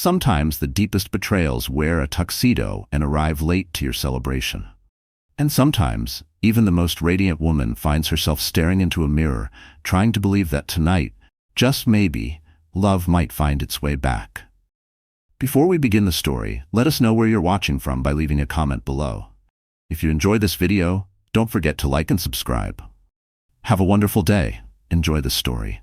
Sometimes the deepest betrayals wear a tuxedo and arrive late to your celebration. And sometimes, even the most radiant woman finds herself staring into a mirror, trying to believe that tonight, just maybe, love might find its way back. Before we begin the story, let us know where you're watching from by leaving a comment below. If you enjoyed this video, don't forget to like and subscribe. Have a wonderful day. Enjoy the story.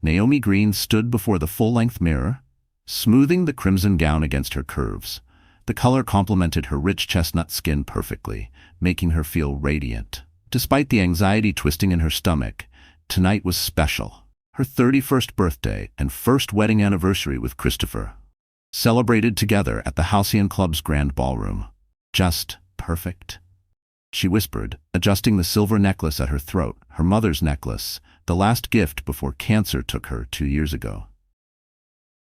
Naomi Green stood before the full-length mirror, smoothing the crimson gown against her curves. The color complemented her rich chestnut skin perfectly, making her feel radiant. Despite the anxiety twisting in her stomach, tonight was special. Her 31st birthday and first wedding anniversary with Christopher, celebrated together at the Halcyon Club's grand ballroom. Just perfect, she whispered, adjusting the silver necklace at her throat, her mother's necklace, the last gift before cancer took her 2 years ago.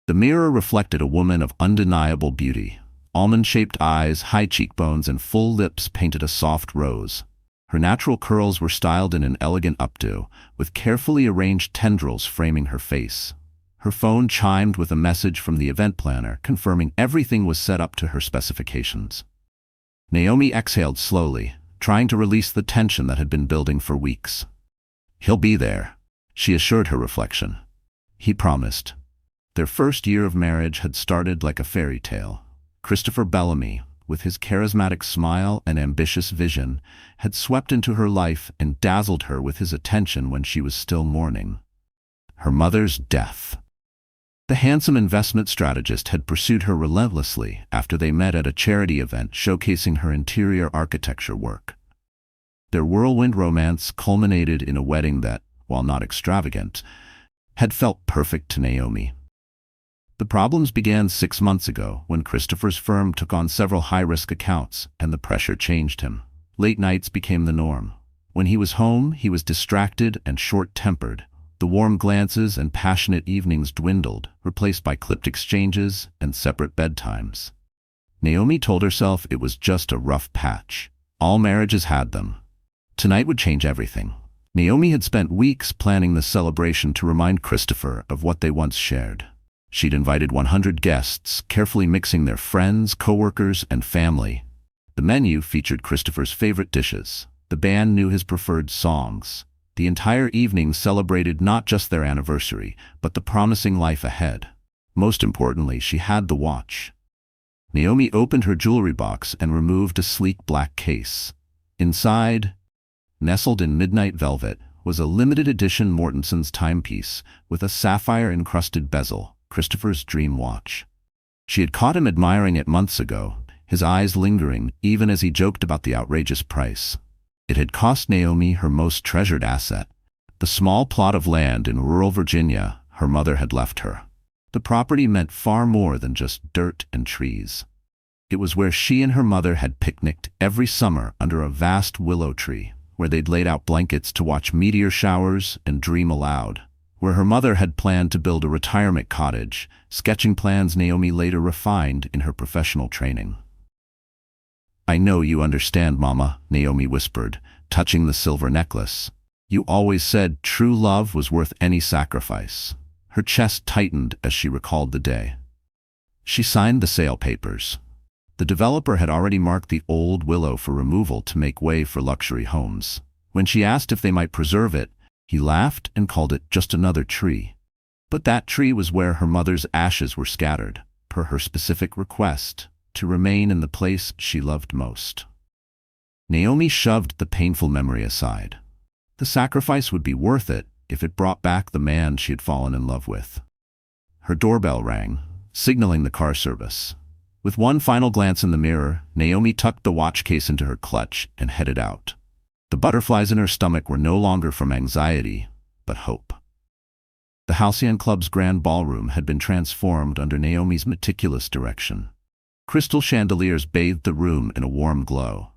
The mirror reflected a woman of undeniable beauty. Almond-shaped eyes, high cheekbones, and full lips painted a soft rose. Her natural curls were styled in an elegant updo, with carefully arranged tendrils framing her face. Her phone chimed with a message from the event planner, confirming everything was set up to her specifications. Naomi exhaled slowly, trying to release the tension that had been building for weeks. "He'll be there," she assured her reflection. He promised. Their first year of marriage had started like a fairy tale. Christopher Bellamy, with his charismatic smile and ambitious vision, had swept into her life and dazzled her with his attention when she was still mourning her mother's death. The handsome investment strategist had pursued her relentlessly after they met at a charity event showcasing her interior architecture work. Their whirlwind romance culminated in a wedding that, while not extravagant, had felt perfect to Naomi. The problems began 6 months ago when Christopher's firm took on several high-risk accounts and the pressure changed him. Late nights became the norm. When he was home, he was distracted and short-tempered. The warm glances and passionate evenings dwindled, replaced by clipped exchanges and separate bedtimes. Naomi told herself it was just a rough patch. All marriages had them. Tonight would change everything. Naomi had spent weeks planning the celebration to remind Christopher of what they once shared. She'd invited 100 guests, carefully mixing their friends, coworkers, and family. The menu featured Christopher's favorite dishes. The band knew his preferred songs. The entire evening celebrated not just their anniversary, but the promising life ahead. Most importantly, she had the watch. Naomi opened her jewelry box and removed a sleek black case. Inside, nestled in midnight velvet, was a limited edition Mortenson's timepiece with a sapphire-encrusted bezel, Christopher's dream watch. She had caught him admiring it months ago, his eyes lingering even as he joked about the outrageous price. It had cost Naomi her most treasured asset, the small plot of land in rural Virginia her mother had left her. The property meant far more than just dirt and trees. It was where she and her mother had picnicked every summer under a vast willow tree, where they'd laid out blankets to watch meteor showers and dream aloud, where her mother had planned to build a retirement cottage, sketching plans Naomi later refined in her professional training. "I know you understand, Mama," Naomi whispered, touching the silver necklace. "You always said true love was worth any sacrifice." Her chest tightened as she recalled the day. She signed the sale papers. The developer had already marked the old willow for removal to make way for luxury homes. When she asked if they might preserve it, he laughed and called it just another tree. But that tree was where her mother's ashes were scattered, per her specific request, to remain in the place she loved most. Naomi shoved the painful memory aside. The sacrifice would be worth it if it brought back the man she had fallen in love with. Her doorbell rang, signaling the car service. With one final glance in the mirror, Naomi tucked the watch case into her clutch and headed out. The butterflies in her stomach were no longer from anxiety, but hope. The Halcyon Club's grand ballroom had been transformed under Naomi's meticulous direction. Crystal chandeliers bathed the room in a warm glow.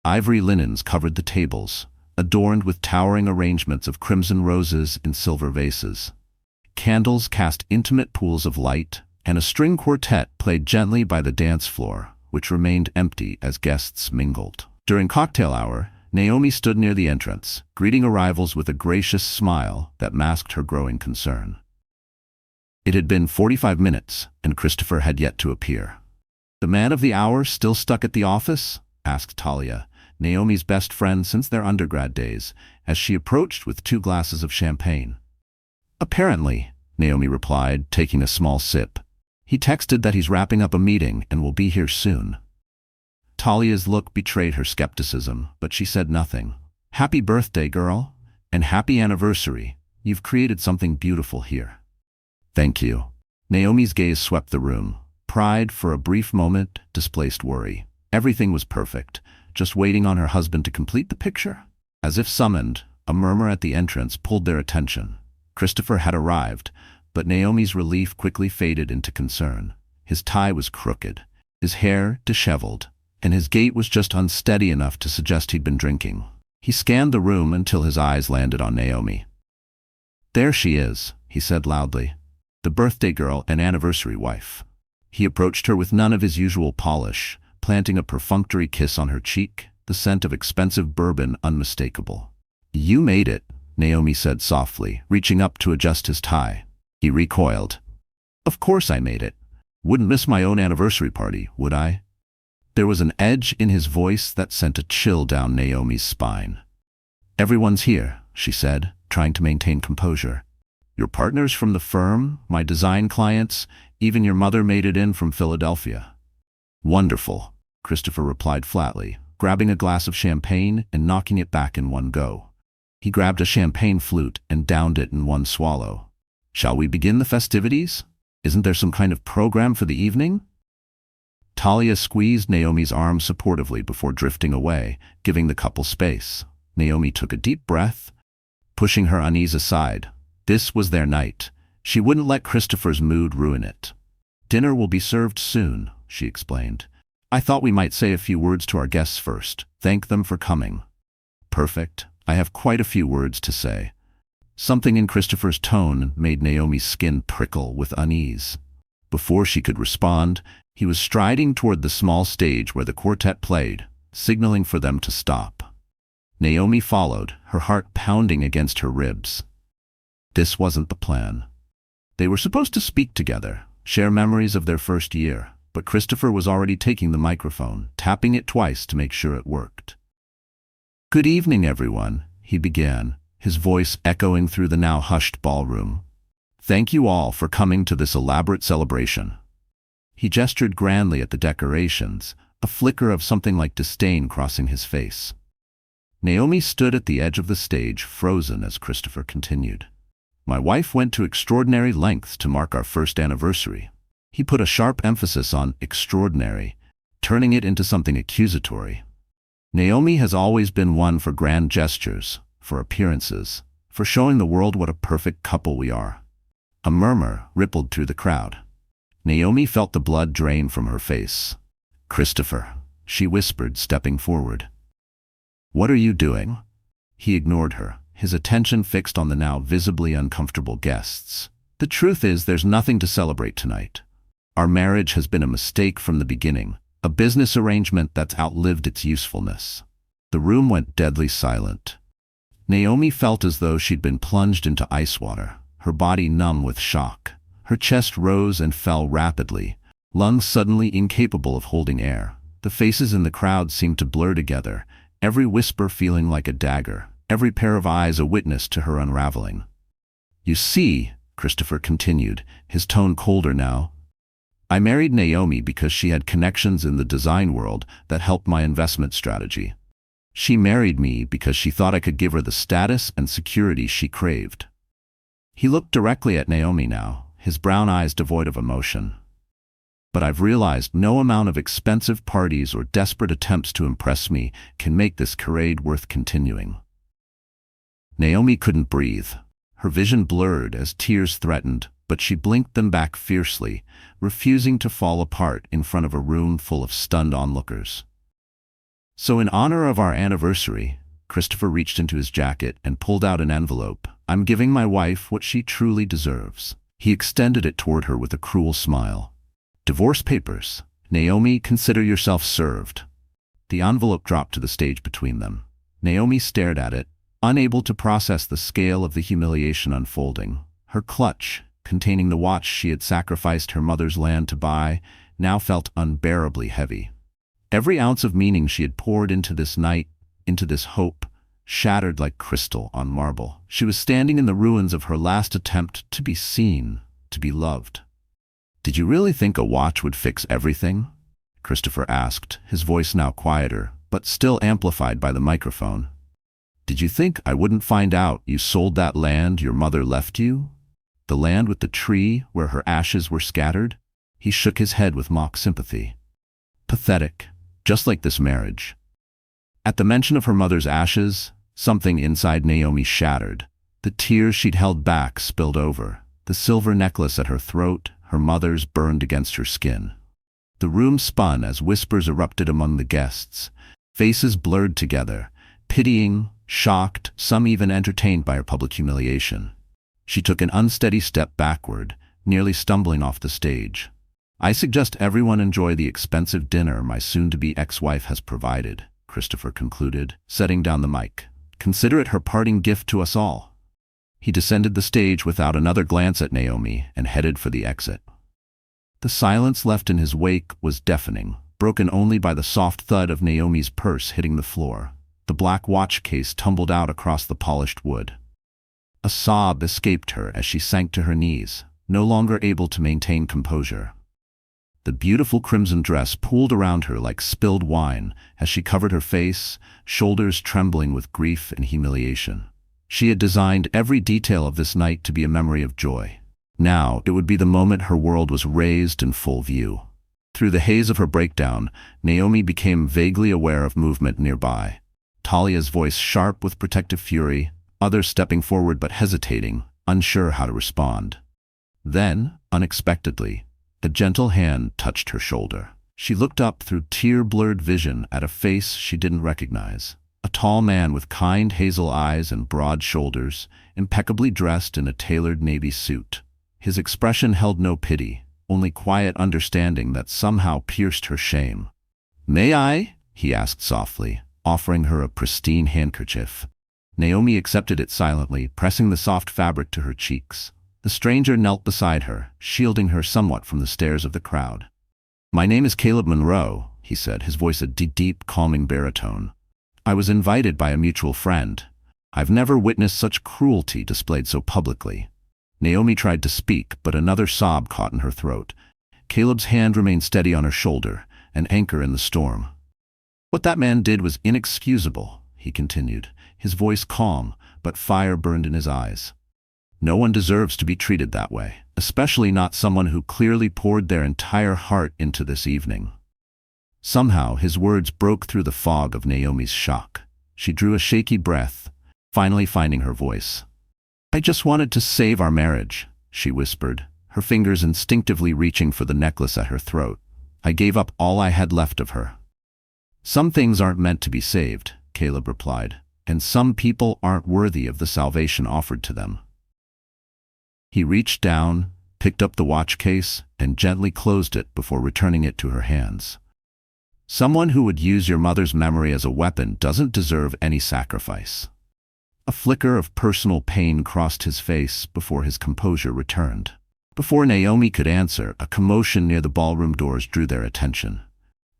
Ivory linens covered the tables, adorned with towering arrangements of crimson roses in silver vases. Candles cast intimate pools of light, and a string quartet played gently by the dance floor, which remained empty as guests mingled. During cocktail hour, Naomi stood near the entrance, greeting arrivals with a gracious smile that masked her growing concern. It had been 45 minutes, and Christopher had yet to appear. "The man of the hour still stuck at the office?" asked Talia, Naomi's best friend since their undergrad days, as she approached with 2 glasses of champagne. "Apparently," Naomi replied, taking a small sip. "He texted that he's wrapping up a meeting and will be here soon." Talia's look betrayed her skepticism, but she said nothing. "Happy birthday, girl, and happy anniversary. You've created something beautiful here." "Thank you." Naomi's gaze swept the room. Pride, for a brief moment, displaced worry. Everything was perfect, just waiting on her husband to complete the picture. As if summoned, a murmur at the entrance pulled their attention. Christopher had arrived, but Naomi's relief quickly faded into concern. His tie was crooked, his hair disheveled, and his gait was just unsteady enough to suggest he'd been drinking. He scanned the room until his eyes landed on Naomi. "There she is," he said loudly. "The birthday girl and anniversary wife." He approached her with none of his usual polish, planting a perfunctory kiss on her cheek, the scent of expensive bourbon unmistakable. "You made it," Naomi said softly, reaching up to adjust his tie. He recoiled. "Of course I made it. Wouldn't miss my own anniversary party, would I?" There was an edge in his voice that sent a chill down Naomi's spine. "Everyone's here," she said, trying to maintain composure. "Your partners from the firm, my design clients, even your mother made it in from Philadelphia." "Wonderful," Christopher replied flatly, grabbing a glass of champagne and knocking it back in one go. He grabbed a champagne flute and downed it in one swallow. "Shall we begin the festivities? Isn't there some kind of program for the evening?" Talia squeezed Naomi's arm supportively before drifting away, giving the couple space. Naomi took a deep breath, pushing her unease aside. This was their night. She wouldn't let Christopher's mood ruin it. "Dinner will be served soon," she explained. "I thought we might say a few words to our guests first, thank them for coming." "Perfect. I have quite a few words to say." Something in Christopher's tone made Naomi's skin prickle with unease. Before she could respond, he was striding toward the small stage where the quartet played, signaling for them to stop. Naomi followed, her heart pounding against her ribs. This wasn't the plan. They were supposed to speak together, share memories of their first year, but Christopher was already taking the microphone, tapping it twice to make sure it worked. "Good evening, everyone," he began, his voice echoing through the now hushed ballroom. "Thank you all for coming to this elaborate celebration." He gestured grandly at the decorations, a flicker of something like disdain crossing his face. Naomi stood at the edge of the stage, frozen as Christopher continued. "My wife went to extraordinary lengths to mark our first anniversary." He put a sharp emphasis on extraordinary, turning it into something accusatory. "Naomi has always been one for grand gestures, for appearances, for showing the world what a perfect couple we are." A murmur rippled through the crowd. Naomi felt the blood drain from her face. "Christopher," she whispered, stepping forward. "What are you doing?" He ignored her, his attention fixed on the now visibly uncomfortable guests. "The truth is, there's nothing to celebrate tonight. Our marriage has been a mistake from the beginning, a business arrangement that's outlived its usefulness." The room went deadly silent. Naomi felt as though she'd been plunged into ice water, her body numb with shock. Her chest rose and fell rapidly, lungs suddenly incapable of holding air. The faces in the crowd seemed to blur together, every whisper feeling like a dagger, every pair of eyes a witness to her unraveling. "You see," Christopher continued, his tone colder now, "I married Naomi because she had connections in the design world that helped my investment strategy. She married me because she thought I could give her the status and security she craved." He looked directly at Naomi now, his brown eyes devoid of emotion. "But I've realized no amount of expensive parties or desperate attempts to impress me can make this charade worth continuing." Naomi couldn't breathe. Her vision blurred as tears threatened, but she blinked them back fiercely, refusing to fall apart in front of a room full of stunned onlookers. "So in honor of our anniversary," Christopher reached into his jacket and pulled out an envelope. "I'm giving my wife what she truly deserves." He extended it toward her with a cruel smile. "Divorce papers. Naomi, consider yourself served." The envelope dropped to the stage between them. Naomi stared at it, unable to process the scale of the humiliation unfolding. Her clutch, containing the watch she had sacrificed her mother's land to buy, now felt unbearably heavy. Every ounce of meaning she had poured into this night, into this hope, shattered like crystal on marble. She was standing in the ruins of her last attempt to be seen, to be loved. "Did you really think a watch would fix everything?" Christopher asked, his voice now quieter, but still amplified by the microphone. "Did you think I wouldn't find out you sold that land your mother left you? The land with the tree where her ashes were scattered?" He shook his head with mock sympathy. "Pathetic, just like this marriage." At the mention of her mother's ashes, something inside Naomi shattered. The tears she'd held back spilled over. The silver necklace at her throat, her mother's, burned against her skin. The room spun as whispers erupted among the guests. Faces blurred together, pitying, shocked, some even entertained by her public humiliation. She took an unsteady step backward, nearly stumbling off the stage. "I suggest everyone enjoy the expensive dinner my soon-to-be ex-wife has provided," Christopher concluded, setting down the mic. "Consider it her parting gift to us all." He descended the stage without another glance at Naomi and headed for the exit. The silence left in his wake was deafening, broken only by the soft thud of Naomi's purse hitting the floor. The black watch case tumbled out across the polished wood. A sob escaped her as she sank to her knees, no longer able to maintain composure. The beautiful crimson dress pooled around her like spilled wine as she covered her face, shoulders trembling with grief and humiliation. She had designed every detail of this night to be a memory of joy. Now it would be the moment her world was raised in full view. Through the haze of her breakdown, Naomi became vaguely aware of movement nearby. Talia's voice sharp with protective fury, others stepping forward but hesitating, unsure how to respond. Then, unexpectedly, a gentle hand touched her shoulder. She looked up through tear-blurred vision at a face she didn't recognize. A tall man with kind hazel eyes and broad shoulders, impeccably dressed in a tailored navy suit. His expression held no pity, only quiet understanding that somehow pierced her shame. "May I?" he asked softly, offering her a pristine handkerchief. Naomi accepted it silently, pressing the soft fabric to her cheeks. The stranger knelt beside her, shielding her somewhat from the stares of the crowd. "My name is Caleb Monroe," he said, his voice a deep, calming baritone. "I was invited by a mutual friend. I've never witnessed such cruelty displayed so publicly." Naomi tried to speak, but another sob caught in her throat. Caleb's hand remained steady on her shoulder, an anchor in the storm. "What that man did was inexcusable," he continued, his voice calm, but fire burned in his eyes. "No one deserves to be treated that way, especially not someone who clearly poured their entire heart into this evening." Somehow his words broke through the fog of Naomi's shock. She drew a shaky breath, finally finding her voice. "I just wanted to save our marriage," she whispered, her fingers instinctively reaching for the necklace at her throat. "I gave up all I had left of her." "Some things aren't meant to be saved," Caleb replied, "and some people aren't worthy of the salvation offered to them." He reached down, picked up the watch case, and gently closed it before returning it to her hands. "Someone who would use your mother's memory as a weapon doesn't deserve any sacrifice." A flicker of personal pain crossed his face before his composure returned. Before Naomi could answer, a commotion near the ballroom doors drew their attention.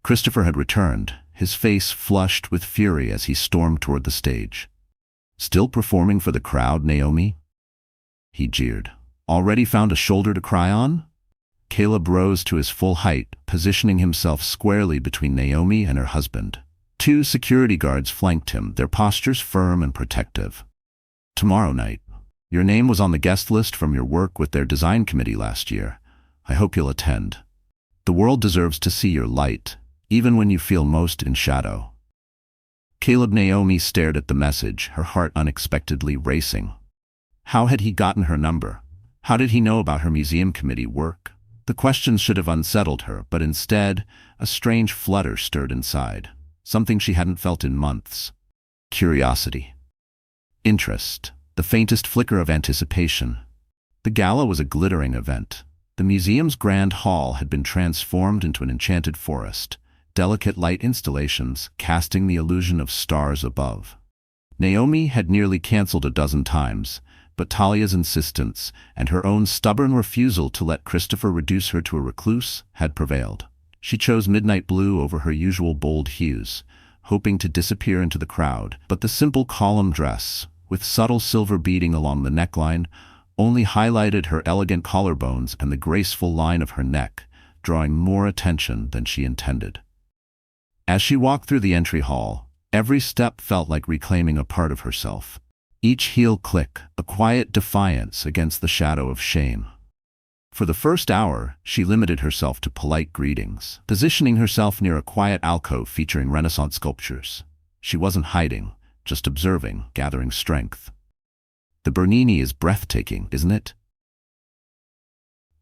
Christopher had returned, his face flushed with fury as he stormed toward the stage. "Still performing for the crowd, Naomi?" he jeered. "Already found a shoulder to cry on?" Caleb rose to his full height, positioning himself squarely between Naomi and her husband. Two security guards flanked him, their postures firm and protective. "Tomorrow night. Your name was on the guest list from your work with their design committee last year. I hope you'll attend. The world deserves to see your light, even when you feel most in shadow." Naomi stared at the message, her heart unexpectedly racing. How had he gotten her number? How did he know about her museum committee work? The questions should have unsettled her, but instead, a strange flutter stirred inside, something she hadn't felt in months. Curiosity. Interest. The faintest flicker of anticipation. The gala was a glittering event. The museum's grand hall had been transformed into an enchanted forest, delicate light installations casting the illusion of stars above. Naomi had nearly canceled a dozen times, but Talia's insistence and her own stubborn refusal to let Christopher reduce her to a recluse had prevailed. She chose midnight blue over her usual bold hues, hoping to disappear into the crowd, but the simple column dress, with subtle silver beading along the neckline, only highlighted her elegant collarbones and the graceful line of her neck, drawing more attention than she intended. As she walked through the entry hall, every step felt like reclaiming a part of herself. Each heel click, a quiet defiance against the shadow of shame. For the first hour, she limited herself to polite greetings, positioning herself near a quiet alcove featuring Renaissance sculptures. She wasn't hiding, just observing, gathering strength. "The Bernini is breathtaking, isn't it?"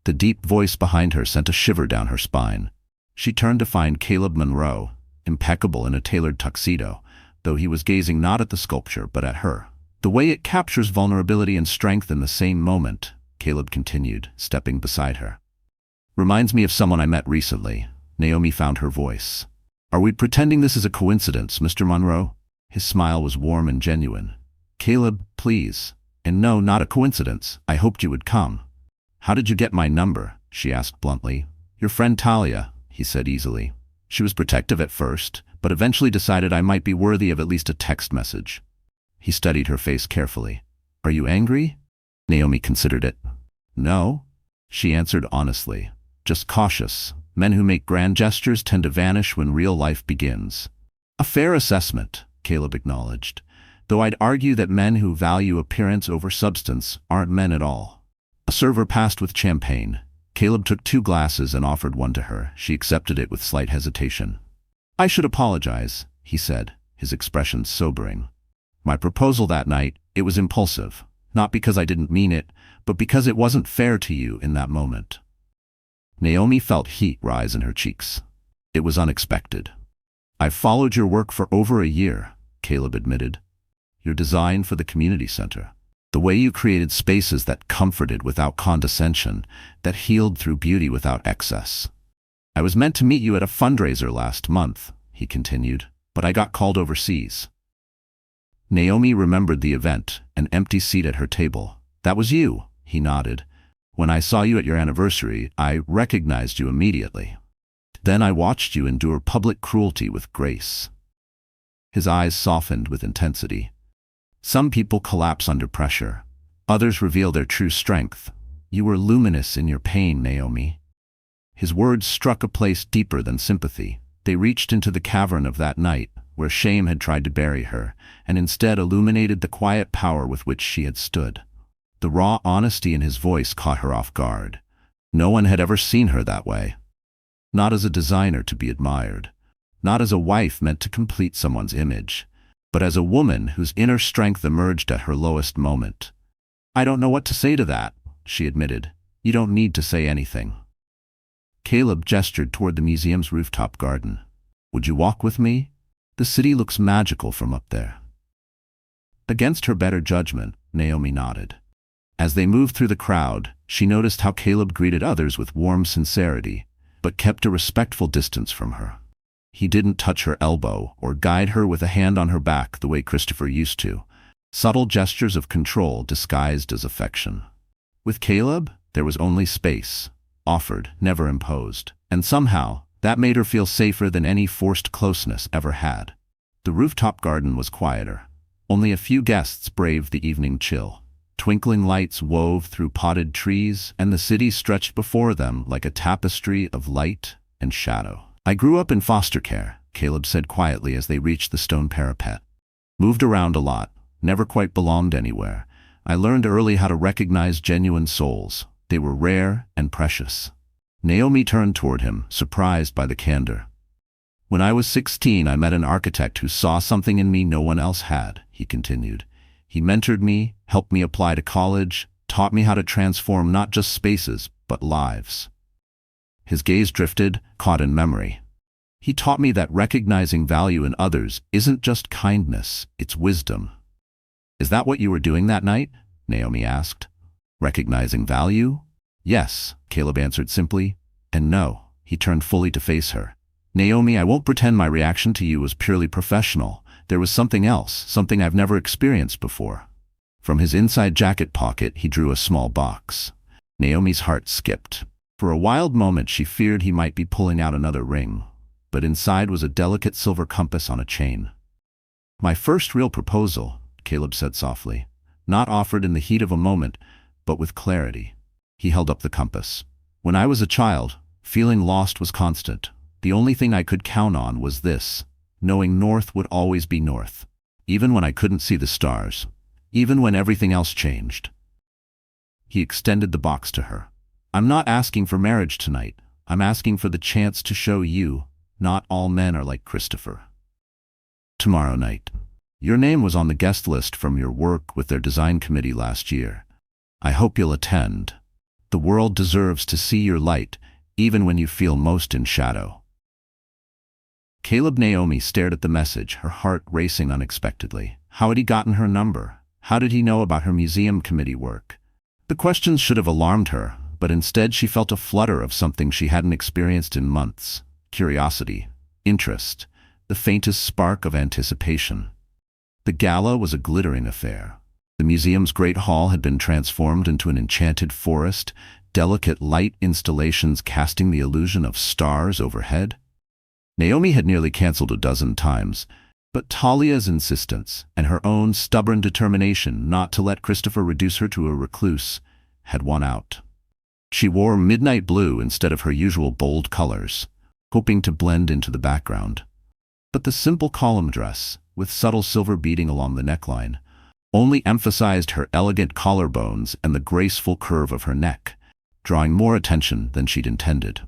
The deep voice behind her sent a shiver down her spine. She turned to find Caleb Monroe, impeccable in a tailored tuxedo, though he was gazing not at the sculpture but at her. "The way it captures vulnerability and strength in the same moment," Caleb continued, stepping beside her. "Reminds me of someone I met recently." Naomi found her voice. "Are we pretending this is a coincidence, Mr. Monroe?" His smile was warm and genuine. "Caleb, please. And no, not a coincidence. I hoped you would come." "How did you get my number?" she asked bluntly. "Your friend Talia," he said easily. She was protective at first, but eventually decided I might be worthy of at least a text message. He studied her face carefully. "Are you angry?" Naomi considered it. "No," she answered honestly. "Just cautious. Men who make grand gestures tend to vanish when real life begins." "A fair assessment," Caleb acknowledged, "though I'd argue that men who value appearance over substance aren't men at all." A server passed with champagne. Caleb took 2 glasses and offered one to her. She accepted it with slight hesitation. "I should apologize," he said, his expression sobering. "My proposal that night, it was impulsive, not because I didn't mean it, but because it wasn't fair to you in that moment." Naomi felt heat rise in her cheeks. It was unexpected. "I've followed your work for over a year," Caleb admitted. "Your design for the community center. The way you created spaces that comforted without condescension, that healed through beauty without excess. I was meant to meet you at a fundraiser last month," he continued, "but I got called overseas." Naomi remembered the event, an empty seat at her table. "That was you," he nodded. "When I saw you at your anniversary, I recognized you immediately. Then I watched you endure public cruelty with grace." His eyes softened with intensity. "Some people collapse under pressure. Others reveal their true strength. You were luminous in your pain, Naomi." His words struck a place deeper than sympathy. They reached into the cavern of that night, where shame had tried to bury her, and instead illuminated the quiet power with which she had stood. The raw honesty in his voice caught her off guard. No one had ever seen her that way. Not as a designer to be admired. Not as a wife meant to complete someone's image. But as a woman whose inner strength emerged at her lowest moment. "I don't know what to say to that," she admitted. "You don't need to say anything." Caleb gestured toward the museum's rooftop garden. "Would you walk with me? The city looks magical from up there." Against her better judgment, Naomi nodded. As they moved through the crowd, she noticed how Caleb greeted others with warm sincerity, but kept a respectful distance from her. He didn't touch her elbow or guide her with a hand on her back the way Christopher used to. Subtle gestures of control disguised as affection. With Caleb, there was only space, offered, never imposed, and somehow, that made her feel safer than any forced closeness ever had. The rooftop garden was quieter. Only a few guests braved the evening chill. Twinkling lights wove through potted trees, and the city stretched before them like a tapestry of light and shadow. "I grew up in foster care," Caleb said quietly as they reached the stone parapet. "Moved around a lot, never quite belonged anywhere. I learned early how to recognize genuine souls. They were rare and precious." Naomi turned toward him, surprised by the candor. "When I was 16, I met an architect who saw something in me no one else had," he continued. "He mentored me, helped me apply to college, taught me how to transform not just spaces, but lives." His gaze drifted, caught in memory. "He taught me that recognizing value in others isn't just kindness, it's wisdom." "Is that what you were doing that night?" Naomi asked. "Recognizing value?" "Yes," Caleb answered simply. "And no." He turned fully to face her. "Naomi, I won't pretend my reaction to you was purely professional. There was something else, something I've never experienced before." From his inside jacket pocket, he drew a small box. Naomi's heart skipped. For a wild moment, she feared he might be pulling out another ring, but inside was a delicate silver compass on a chain. "My first real proposal," Caleb said softly, not offered in the heat of a moment, but with clarity. He held up the compass. "When I was a child, feeling lost was constant. The only thing I could count on was this, knowing north would always be north, even when I couldn't see the stars, even when everything else changed." He extended the box to her. "I'm not asking for marriage tonight. I'm asking for the chance to show you, not all men are like Christopher. Tomorrow night. Your name was on the guest list from your work with their design committee last year. I hope you'll attend. The world deserves to see your light, even when you feel most in shadow." Naomi stared at the message, her heart racing unexpectedly. How had he gotten her number? How did he know about her museum committee work? The questions should have alarmed her, but instead she felt a flutter of something she hadn't experienced in months. Curiosity, interest, the faintest spark of anticipation. The gala was a glittering affair. The museum's great hall had been transformed into an enchanted forest, delicate light installations casting the illusion of stars overhead. Naomi had nearly canceled a dozen times, but Talia's insistence and her own stubborn determination not to let Christopher reduce her to a recluse had won out. She wore midnight blue instead of her usual bold colors, hoping to blend into the background. But the simple column dress, with subtle silver beading along the neckline, only emphasized her elegant collarbones and the graceful curve of her neck, drawing more attention than she'd intended.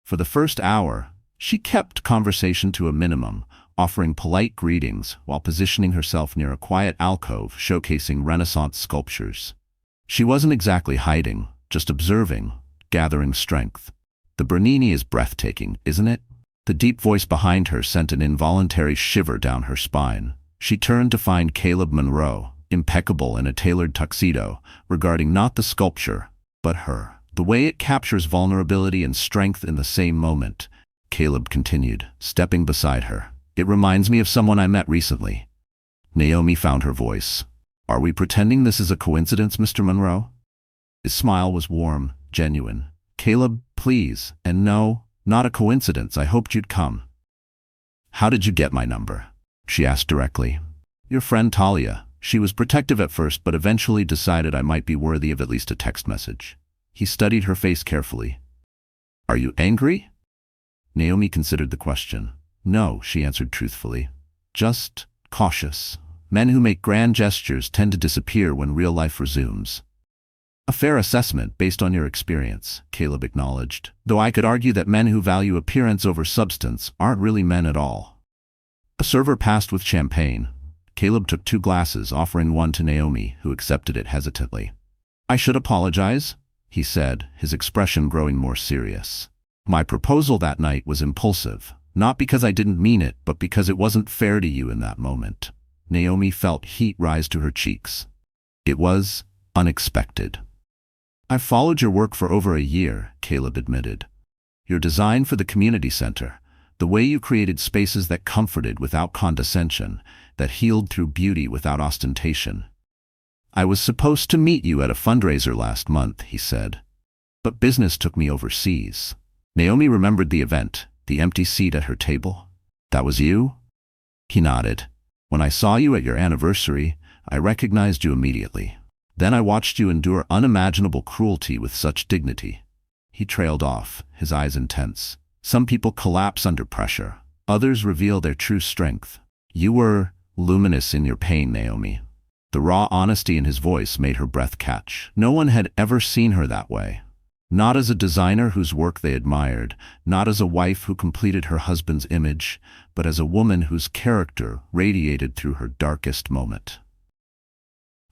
For the first hour, she kept conversation to a minimum, offering polite greetings while positioning herself near a quiet alcove showcasing Renaissance sculptures. She wasn't exactly hiding, just observing, gathering strength. "The Bernini is breathtaking, isn't it?" The deep voice behind her sent an involuntary shiver down her spine. She turned to find Caleb Monroe, impeccable in a tailored tuxedo, regarding not the sculpture, but her. "The way it captures vulnerability and strength in the same moment," Caleb continued, stepping beside her. "It reminds me of someone I met recently." Naomi found her voice. "Are we pretending this is a coincidence, Mr. Monroe?" His smile was warm, genuine. "Caleb, please, and no, not a coincidence. I hoped you'd come." "How did you get my number?" she asked directly. "Your friend Talia. She was protective at first, but eventually decided I might be worthy of at least a text message." He studied her face carefully. "Are you angry?" Naomi considered the question. "No," she answered truthfully. "Just cautious. Men who make grand gestures tend to disappear when real life resumes." "A fair assessment based on your experience," Caleb acknowledged, "though I could argue that men who value appearance over substance aren't really men at all." A server passed with champagne. Caleb took 2 glasses, offering one to Naomi, who accepted it hesitantly. "I should apologize," he said, his expression growing more serious. "My proposal that night was impulsive, not because I didn't mean it, but because it wasn't fair to you in that moment." Naomi felt heat rise to her cheeks. "It was unexpected." "I've followed your work for over a year," Caleb admitted. "Your design for the community center, the way you created spaces that comforted without condescension, that healed through beauty without ostentation. I was supposed to meet you at a fundraiser last month," he said, "but business took me overseas." Naomi remembered the event, the empty seat at her table. "That was you?" He nodded. "When I saw you at your anniversary, I recognized you immediately. Then I watched you endure unimaginable cruelty with such dignity." He trailed off, his eyes intense. "Some people collapse under pressure. Others reveal their true strength. You were luminous in your pain, Naomi." The raw honesty in his voice made her breath catch. No one had ever seen her that way. Not as a designer whose work they admired, not as a wife who completed her husband's image, but as a woman whose character radiated through her darkest moment.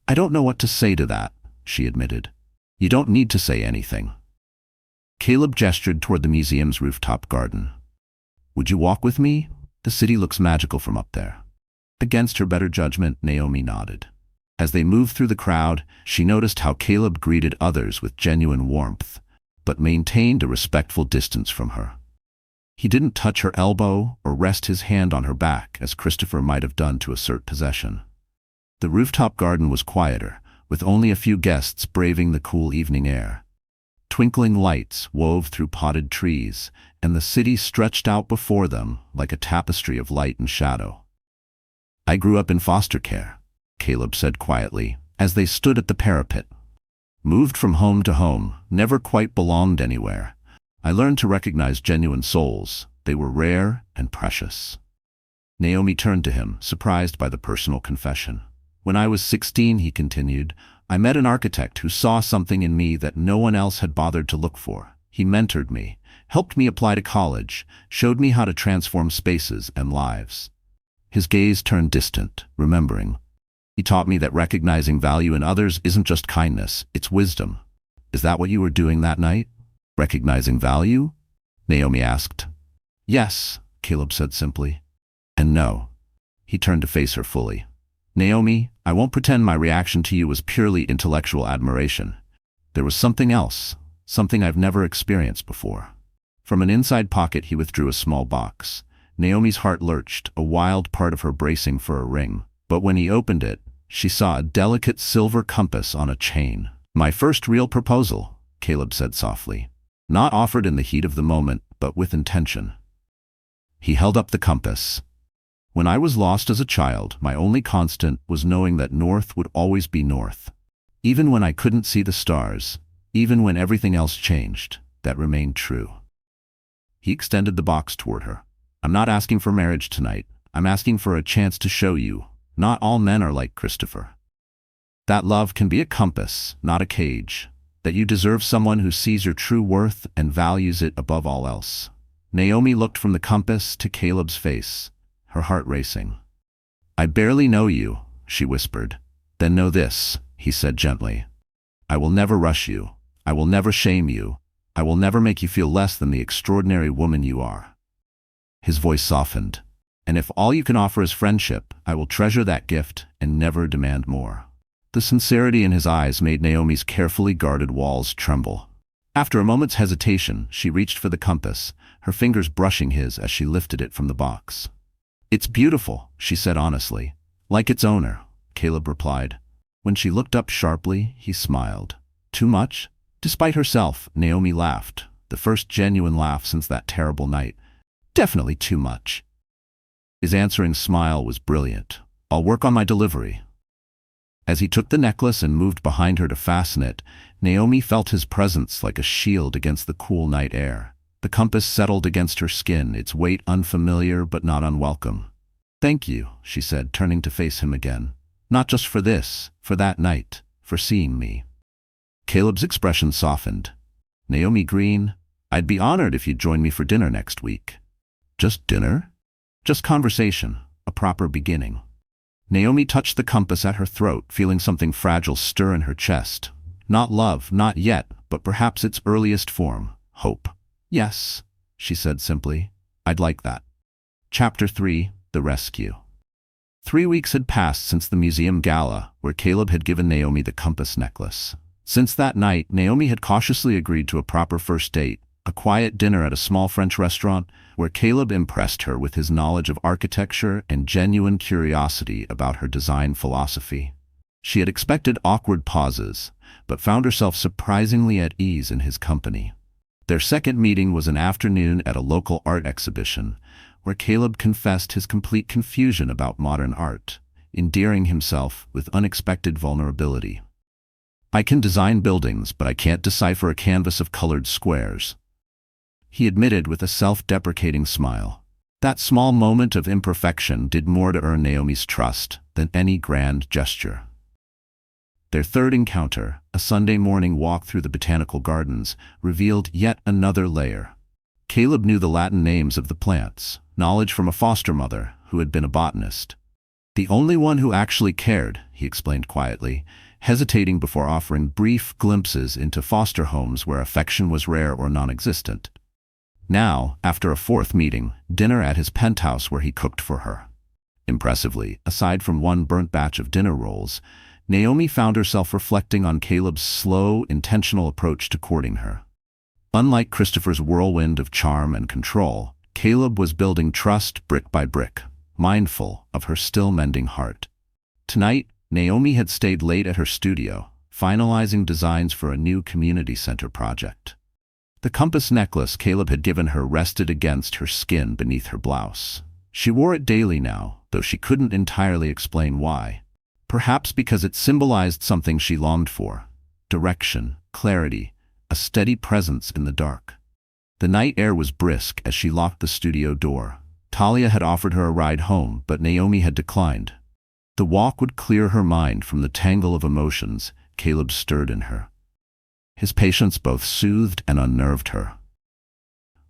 "I don't know what to say to that," she admitted. "You don't need to say anything." Caleb gestured toward the museum's rooftop garden. "Would you walk with me? The city looks magical from up there." Against her better judgment, Naomi nodded. As they moved through the crowd, she noticed how Caleb greeted others with genuine warmth, but maintained a respectful distance from her. He didn't touch her elbow or rest his hand on her back as Christopher might have done to assert possession. The rooftop garden was quieter, with only a few guests braving the cool evening air. Twinkling lights wove through potted trees, and the city stretched out before them like a tapestry of light and shadow. "I grew up in foster care," Caleb said quietly, as they stood at the parapet. "Moved from home to home, never quite belonged anywhere. I learned to recognize genuine souls. They were rare and precious." Naomi turned to him, surprised by the personal confession. "When I was 16, he continued, I met an architect who saw something in me that no one else had bothered to look for. He mentored me, helped me apply to college, showed me how to transform spaces and lives." His gaze turned distant, remembering. "He taught me that recognizing value in others isn't just kindness, it's wisdom." "Is that what you were doing that night? Recognizing value?" Naomi asked. "Yes," Caleb said simply. "And no." He turned to face her fully. "Naomi, I won't pretend my reaction to you was purely intellectual admiration. There was something else, something I've never experienced before." From an inside pocket he withdrew a small box. Naomi's heart lurched, a wild part of her bracing for a ring. But when he opened it, she saw a delicate silver compass on a chain. "My first real proposal," Caleb said softly. "Not offered in the heat of the moment, but with intention." He held up the compass. "When I was lost as a child, my only constant was knowing that north would always be north. Even when I couldn't see the stars, even when everything else changed, that remained true." He extended the box toward her. "I'm not asking for marriage tonight. I'm asking for a chance to show you. Not all men are like Christopher. That love can be a compass, not a cage. That you deserve someone who sees your true worth and values it above all else." Naomi looked from the compass to Caleb's face, her heart racing. "I barely know you," she whispered. "Then know this," he said gently. "I will never rush you. I will never shame you. I will never make you feel less than the extraordinary woman you are." His voice softened. "And if all you can offer is friendship, I will treasure that gift and never demand more." The sincerity in his eyes made Naomi's carefully guarded walls tremble. After a moment's hesitation, she reached for the compass, her fingers brushing his as she lifted it from the box. "It's beautiful," she said honestly. "Like its owner," Caleb replied. When she looked up sharply, he smiled. "Too much?" Despite herself, Naomi laughed, the first genuine laugh since that terrible night. "Definitely too much." His answering smile was brilliant. "I'll work on my delivery." As he took the necklace and moved behind her to fasten it, Naomi felt his presence like a shield against the cool night air. The compass settled against her skin, its weight unfamiliar but not unwelcome. "Thank you," she said, turning to face him again. "Not just for this, for that night, for seeing me." Caleb's expression softened. "Naomi Green, I'd be honored if you'd join me for dinner next week." "Just dinner?" "Just conversation, a proper beginning." Naomi touched the compass at her throat, feeling something fragile stir in her chest. Not love, not yet, but perhaps its earliest form, hope. "Yes," she said simply. "I'd like that." Chapter 3: The Rescue. 3 weeks had passed since the museum gala, where Caleb had given Naomi the compass necklace. Since that night, Naomi had cautiously agreed to a proper first date, a quiet dinner at a small French restaurant, where Caleb impressed her with his knowledge of architecture and genuine curiosity about her design philosophy. She had expected awkward pauses, but found herself surprisingly at ease in his company. Their second meeting was an afternoon at a local art exhibition, where Caleb confessed his complete confusion about modern art, endearing himself with unexpected vulnerability. "I can design buildings, but I can't decipher a canvas of colored squares," he admitted with a self-deprecating smile. That small moment of imperfection did more to earn Naomi's trust than any grand gesture. Their third encounter, a Sunday morning walk through the botanical gardens, revealed yet another layer. Caleb knew the Latin names of the plants, knowledge from a foster mother who had been a botanist. "The only one who actually cared," he explained quietly, hesitating before offering brief glimpses into foster homes where affection was rare or non-existent. Now, after a fourth meeting, dinner at his penthouse where he cooked for her. Impressively, aside from one burnt batch of dinner rolls, Naomi found herself reflecting on Caleb's slow, intentional approach to courting her. Unlike Christopher's whirlwind of charm and control, Caleb was building trust brick by brick, mindful of her still mending heart. Tonight, Naomi had stayed late at her studio, finalizing designs for a new community center project. The compass necklace Caleb had given her rested against her skin beneath her blouse. She wore it daily now, though she couldn't entirely explain why. Perhaps because it symbolized something she longed for: direction, clarity, a steady presence in the dark. The night air was brisk as she locked the studio door. Talia had offered her a ride home, but Naomi had declined. The walk would clear her mind from the tangle of emotions Caleb stirred in her. His patience both soothed and unnerved her.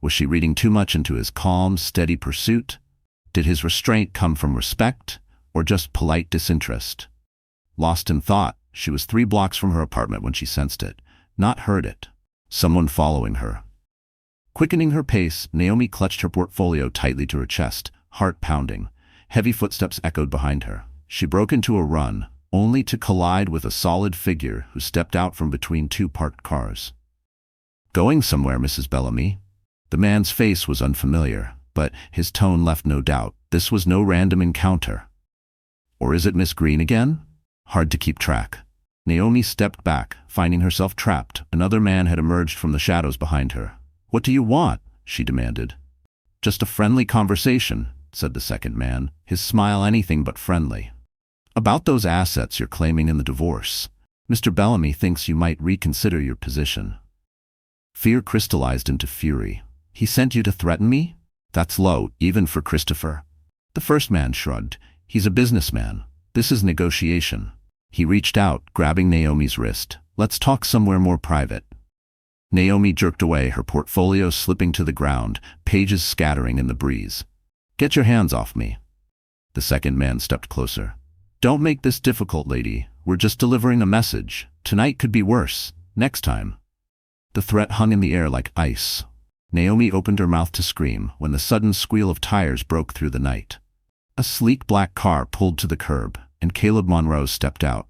Was she reading too much into his calm, steady pursuit? Did his restraint come from respect, or just polite disinterest? Lost in thought, she was 3 blocks from her apartment when she sensed it, not heard it. Someone following her. Quickening her pace, Naomi clutched her portfolio tightly to her chest, heart pounding. Heavy footsteps echoed behind her. She broke into a run, only to collide with a solid figure who stepped out from between 2 parked cars. "Going somewhere, Mrs. Bellamy?" The man's face was unfamiliar, but his tone left no doubt. This was no random encounter. Or is it Miss Green again? Hard to keep track. Naomi stepped back, finding herself trapped. Another man had emerged from the shadows behind her. "What do you want?" she demanded. "Just a friendly conversation," said the second man, his smile anything but friendly. "About those assets you're claiming in the divorce. Mr. Bellamy thinks you might reconsider your position." Fear crystallized into fury. "He sent you to threaten me? That's low, even for Christopher." The first man shrugged. "He's a businessman. This is negotiation." He reached out, grabbing Naomi's wrist. "Let's talk somewhere more private." Naomi jerked away, her portfolio slipping to the ground, pages scattering in the breeze. "Get your hands off me." The second man stepped closer. "Don't make this difficult, lady. We're just delivering a message. Tonight could be worse. Next time." The threat hung in the air like ice. Naomi opened her mouth to scream when the sudden squeal of tires broke through the night. A sleek black car pulled to the curb, and Caleb Monroe stepped out.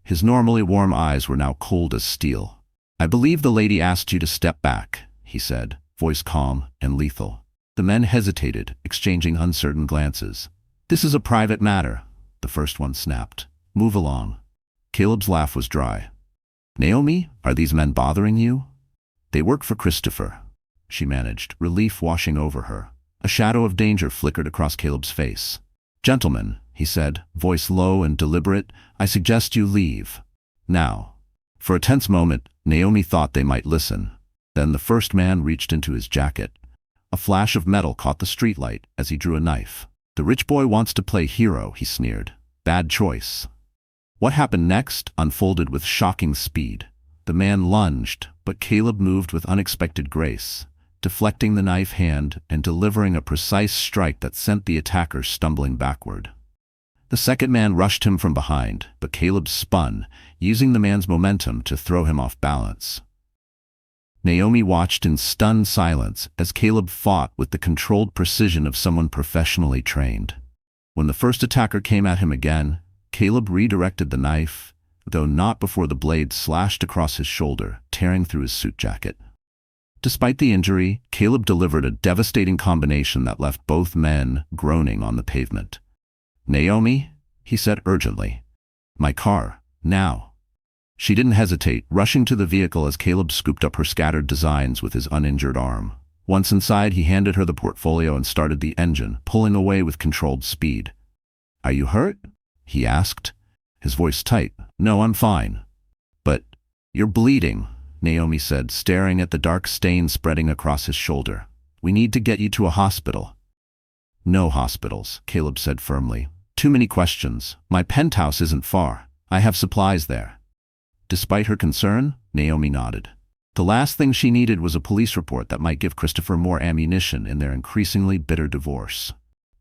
His normally warm eyes were now cold as steel. "I believe the lady asked you to step back," he said, voice calm and lethal. The men hesitated, exchanging uncertain glances. "This is a private matter," the first one snapped. "Move along." Caleb's laugh was dry. "Naomi, are these men bothering you?" "They work for Christopher," she managed, relief washing over her. A shadow of danger flickered across Caleb's face. "Gentlemen," he said, voice low and deliberate, "I suggest you leave. Now." For a tense moment, Naomi thought they might listen. Then the first man reached into his jacket. A flash of metal caught the streetlight as he drew a knife. "The rich boy wants to play hero," he sneered. "Bad choice." What happened next unfolded with shocking speed. The man lunged, but Caleb moved with unexpected grace, deflecting the knife hand and delivering a precise strike that sent the attacker stumbling backward. The second man rushed him from behind, but Caleb spun, using the man's momentum to throw him off balance. Naomi watched in stunned silence as Caleb fought with the controlled precision of someone professionally trained. When the first attacker came at him again, Caleb redirected the knife, though not before the blade slashed across his shoulder, tearing through his suit jacket. Despite the injury, Caleb delivered a devastating combination that left both men groaning on the pavement. "Naomi," he said urgently. "My car, now." She didn't hesitate, rushing to the vehicle as Caleb scooped up her scattered designs with his uninjured arm. Once inside, he handed her the portfolio and started the engine, pulling away with controlled speed. "Are you hurt?" he asked, his voice tight. "No, I'm fine." "But you're bleeding," Naomi said, staring at the dark stain spreading across his shoulder. "We need to get you to a hospital." "No hospitals," Caleb said firmly. "Too many questions. My penthouse isn't far. I have supplies there." Despite her concern, Naomi nodded. The last thing she needed was a police report that might give Christopher more ammunition in their increasingly bitter divorce.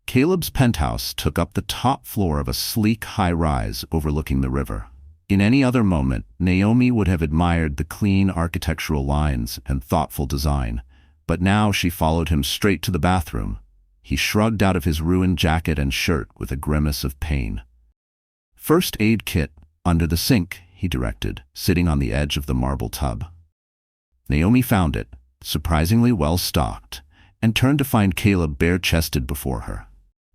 Caleb's penthouse took up the top floor of a sleek high-rise overlooking the river. In any other moment, Naomi would have admired the clean architectural lines and thoughtful design, but now she followed him straight to the bathroom. He shrugged out of his ruined jacket and shirt with a grimace of pain. "First aid kit, under the sink," he directed, sitting on the edge of the marble tub. Naomi found it, surprisingly well stocked, and turned to find Caleb bare-chested before her.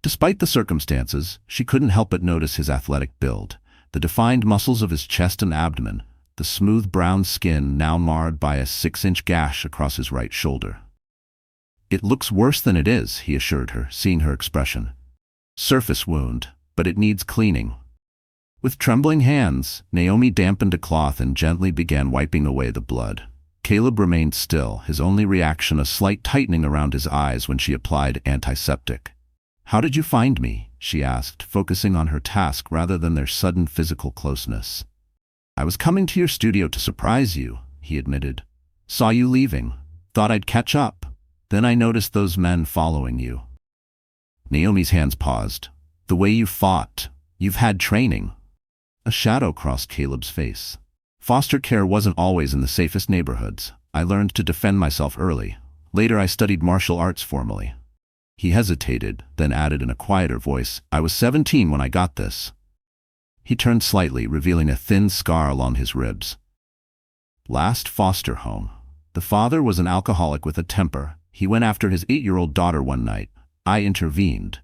Despite the circumstances, she couldn't help but notice his athletic build. the defined muscles of his chest and abdomen, the smooth brown skin now marred by a 6-inch gash across his right shoulder. "It looks worse than it is," he assured her, seeing her expression. "Surface wound, but it needs cleaning." With trembling hands, Naomi dampened a cloth and gently began wiping away the blood. Caleb remained still, his only reaction a slight tightening around his eyes when she applied antiseptic. "How did you find me?" she asked, focusing on her task rather than their sudden physical closeness. "I was coming to your studio to surprise you," he admitted. "Saw you leaving. Thought I'd catch up. Then I noticed those men following you." Naomi's hands paused. "The way you fought. You've had training." A shadow crossed Caleb's face. "Foster care wasn't always in the safest neighborhoods. I learned to defend myself early. Later I studied martial arts formally." He hesitated, then added in a quieter voice, "I was 17 when I got this." He turned slightly, revealing a thin scar along his ribs. "Last foster home. The father was an alcoholic with a temper. He went after his 8-year-old daughter one night. I intervened.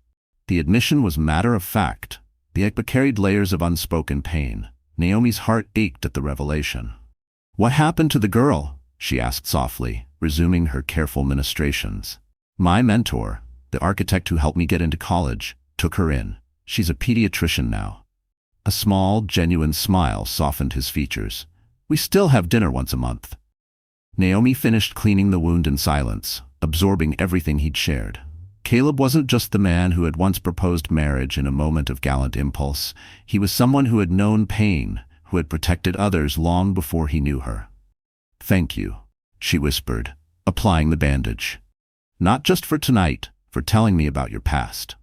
The admission was matter of fact. The act carried layers of unspoken pain. Naomi's heart ached at the revelation. "What happened to the girl?" she asked softly, resuming her careful ministrations. "My mentor, the architect who helped me get into college, took her in. She's a pediatrician now." A small, genuine smile softened his features. "We still have dinner once a month." Naomi finished cleaning the wound in silence, absorbing everything he'd shared. Caleb wasn't just the man who had once proposed marriage in a moment of gallant impulse. He was someone who had known pain, who had protected others long before he knew her. "Thank you," she whispered, applying the bandage. "Not just for tonight, for telling me about your past."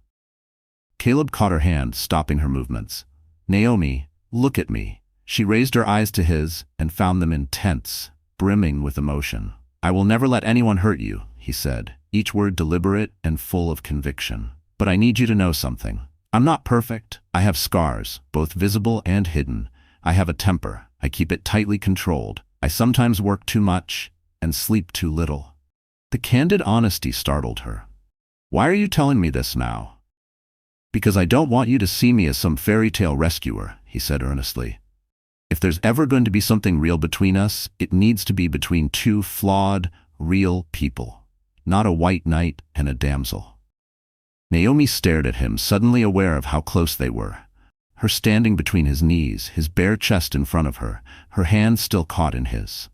Caleb caught her hand, stopping her movements. "Naomi, look at me." She raised her eyes to his and found them intense, brimming with emotion. "I will never let anyone hurt you," he said, each word deliberate and full of conviction. "But I need you to know something. I'm not perfect. I have scars, both visible and hidden. I have a temper. I keep it tightly controlled. I sometimes work too much and sleep too little." The candid honesty startled her. "Why are you telling me this now?" "Because I don't want you to see me as some fairy tale rescuer," he said earnestly. "If there's ever going to be something real between us, it needs to be between two flawed, real people. Not a white knight and a damsel." Naomi stared at him, suddenly aware of how close they were. Her standing between his knees, his bare chest in front of her, her hand still caught in his.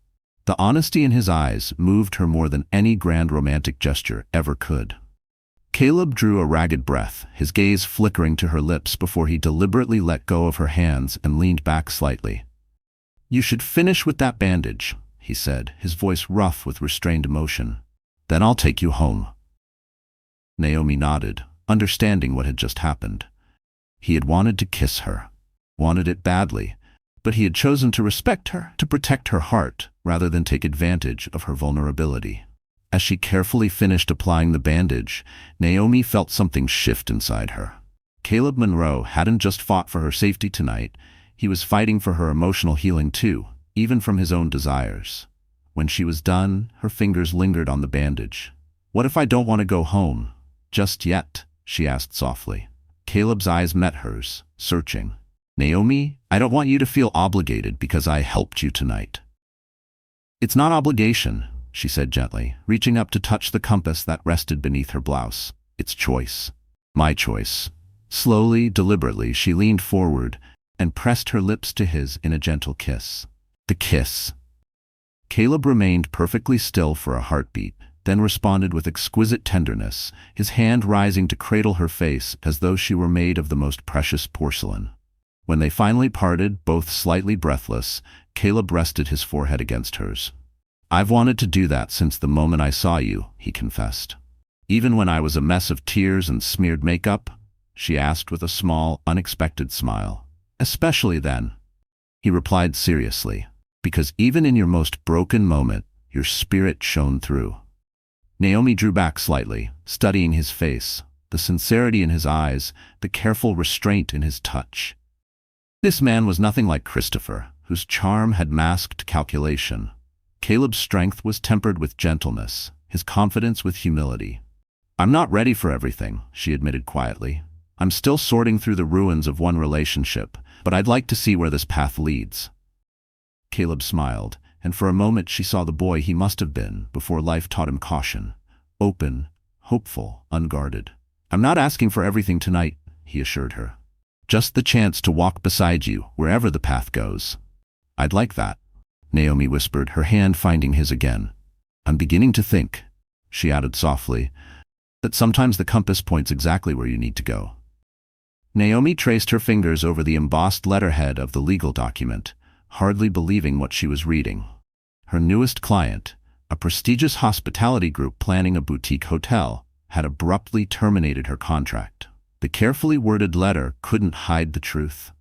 The honesty in his eyes moved her more than any grand romantic gesture ever could. Caleb drew a ragged breath, his gaze flickering to her lips before he deliberately let go of her hands and leaned back slightly. "You should finish with that bandage," he said, his voice rough with restrained emotion. "Then I'll take you home." Naomi nodded, understanding what had just happened. He had wanted to kiss her, wanted it badly, but he had chosen to respect her, to protect her heart, rather than take advantage of her vulnerability. As she carefully finished applying the bandage, Naomi felt something shift inside her. Caleb Monroe hadn't just fought for her safety tonight, he was fighting for her emotional healing too, even from his own desires. When she was done, her fingers lingered on the bandage. "What if I don't want to go home? Just yet?" she asked softly. Caleb's eyes met hers, searching. "Naomi, I don't want you to feel obligated because I helped you tonight." "It's not obligation," she said gently, reaching up to touch the compass that rested beneath her blouse. "It's choice. My choice." Slowly, deliberately, she leaned forward and pressed her lips to his in a gentle kiss. The kiss. Caleb remained perfectly still for a heartbeat, then responded with exquisite tenderness, his hand rising to cradle her face as though she were made of the most precious porcelain. When they finally parted, both slightly breathless, Caleb rested his forehead against hers. "I've wanted to do that since the moment I saw you," he confessed. "Even when I was a mess of tears and smeared makeup?" she asked with a small, unexpected smile. "Especially then," he replied seriously, "because even in your most broken moment, your spirit shone through." Naomi drew back slightly, studying his face, the sincerity in his eyes, the careful restraint in his touch. This man was nothing like Christopher, whose charm had masked calculation. Caleb's strength was tempered with gentleness, his confidence with humility. "I'm not ready for everything," she admitted quietly. I'm still sorting through the ruins of one relationship, but I'd like to see where this path leads. Caleb smiled, and for a moment she saw the boy he must have been before life taught him caution. Open, hopeful, unguarded. I'm not asking for everything tonight, he assured her. Just the chance to walk beside you wherever the path goes. I'd like that, Naomi whispered, her hand finding his again. I'm beginning to think, she added softly, that sometimes the compass points exactly where you need to go. Naomi traced her fingers over the embossed letterhead of the legal document, hardly believing what she was reading. Her newest client, a prestigious hospitality group planning a boutique hotel, had abruptly terminated her contract. The carefully worded letter couldn't hide the truth.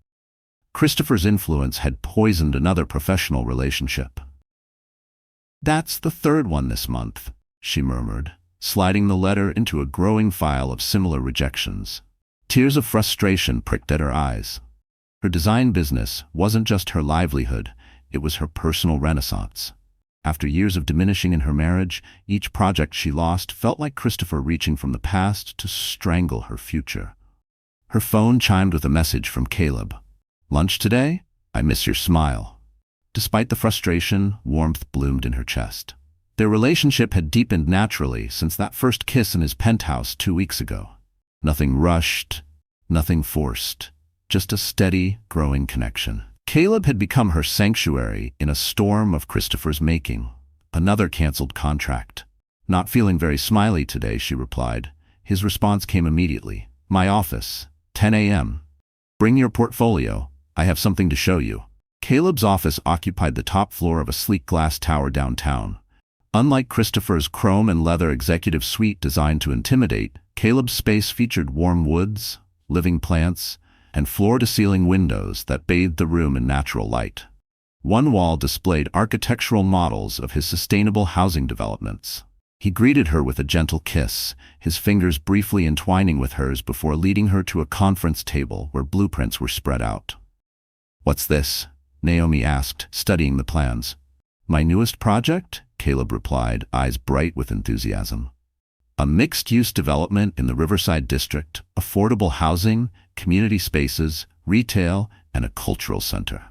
Christopher's influence had poisoned another professional relationship. That's the third one this month, she murmured, sliding the letter into a growing file of similar rejections. Tears of frustration pricked at her eyes. Her design business wasn't just her livelihood, it was her personal renaissance. After years of diminishing in her marriage, each project she lost felt like Christopher reaching from the past to strangle her future. Her phone chimed with a message from Caleb. Lunch today? I miss your smile. Despite the frustration, warmth bloomed in her chest. Their relationship had deepened naturally since that first kiss in his penthouse 2 weeks ago. Nothing rushed, nothing forced, just a steady, growing connection. Caleb had become her sanctuary in a storm of Christopher's making. Another canceled contract. Not feeling very smiley today, she replied. His response came immediately. My office, 10 a.m. Bring your portfolio. I have something to show you. Caleb's office occupied the top floor of a sleek glass tower downtown. Unlike Christopher's chrome and leather executive suite designed to intimidate, Caleb's space featured warm woods, living plants, and floor-to-ceiling windows that bathed the room in natural light. One wall displayed architectural models of his sustainable housing developments. He greeted her with a gentle kiss, his fingers briefly entwining with hers before leading her to a conference table where blueprints were spread out. What's this? Naomi asked, studying the plans. My newest project? Caleb replied, eyes bright with enthusiasm. A mixed-use development in the Riverside District, affordable housing, community spaces, retail, and a cultural center.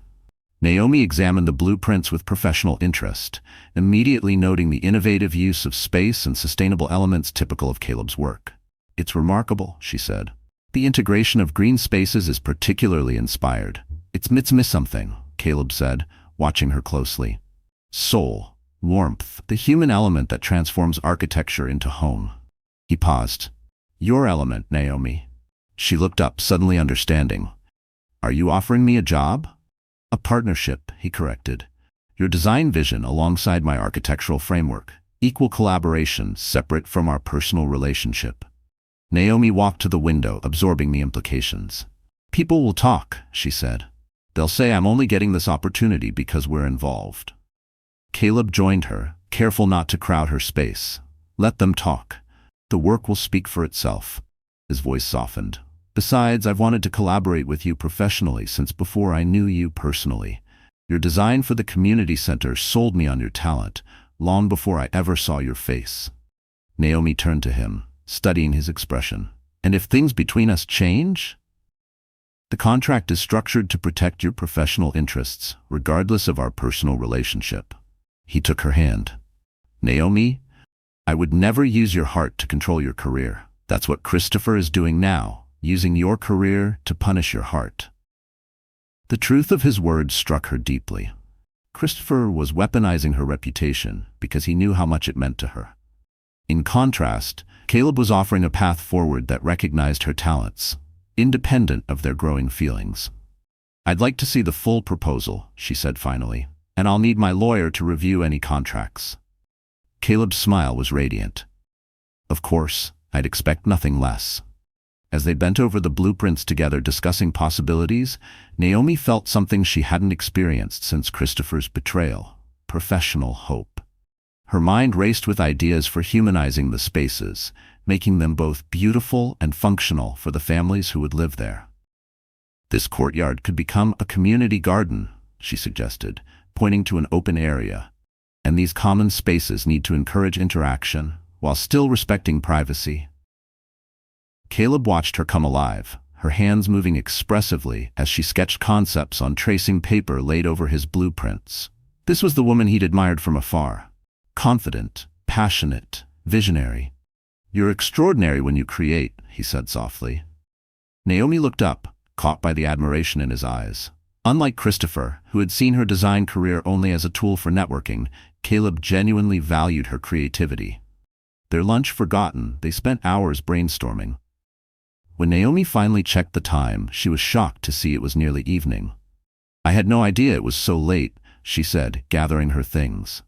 Naomi examined the blueprints with professional interest, immediately noting the innovative use of space and sustainable elements typical of Caleb's work. It's remarkable, she said. The integration of green spaces is particularly inspired. It's miss something, Caleb said, watching her closely. Soul, warmth, the human element that transforms architecture into home. He paused. Your element, Naomi. She looked up, suddenly understanding. Are you offering me a job? A partnership, he corrected. Your design vision alongside my architectural framework. Equal collaboration, separate from our personal relationship. Naomi walked to the window, absorbing the implications. People will talk, she said. They'll say I'm only getting this opportunity because we're involved. Caleb joined her, careful not to crowd her space. Let them talk. The work will speak for itself. His voice softened. Besides, I've wanted to collaborate with you professionally since before I knew you personally. Your design for the community center sold me on your talent, long before I ever saw your face. Naomi turned to him, studying his expression. And if things between us change? The contract is structured to protect your professional interests, regardless of our personal relationship. He took her hand. Naomi, I would never use your heart to control your career. That's what Christopher is doing now, using your career to punish your heart. The truth of his words struck her deeply. Christopher was weaponizing her reputation because he knew how much it meant to her. In contrast, Caleb was offering a path forward that recognized her talents, independent of their growing feelings. I'd like to see the full proposal, she said finally, and I'll need my lawyer to review any contracts. Caleb's smile was radiant. Of course, I'd expect nothing less. As they bent over the blueprints together discussing possibilities, Naomi felt something she hadn't experienced since Christopher's betrayal: professional hope. Her mind raced with ideas for humanizing the spaces, making them both beautiful and functional for the families who would live there. This courtyard could become a community garden, she suggested, pointing to an open area. And these common spaces need to encourage interaction while still respecting privacy. Caleb watched her come alive, her hands moving expressively as she sketched concepts on tracing paper laid over his blueprints. This was the woman he'd admired from afar. Confident, passionate, visionary. "You're extraordinary when you create," he said softly. Naomi looked up, caught by the admiration in his eyes. Unlike Christopher, who had seen her design career only as a tool for networking, Caleb genuinely valued her creativity. Their lunch forgotten, they spent hours brainstorming. When Naomi finally checked the time, she was shocked to see it was nearly evening. "I had no idea it was so late," she said, gathering her things.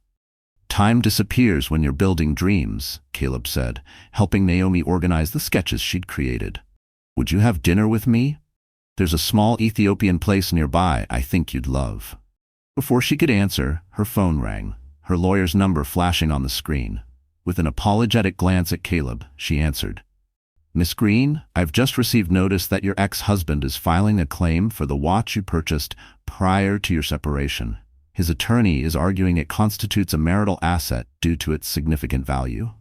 "Time disappears when you're building dreams," Caleb said, helping Naomi organize the sketches she'd created. "Would you have dinner with me? There's a small Ethiopian place nearby I think you'd love." Before she could answer, her phone rang, her lawyer's number flashing on the screen. With an apologetic glance at Caleb, she answered. "Miss Green, I've just received notice that your ex-husband is filing a claim for the watch you purchased prior to your separation. His attorney is arguing it constitutes a marital asset due to its significant value."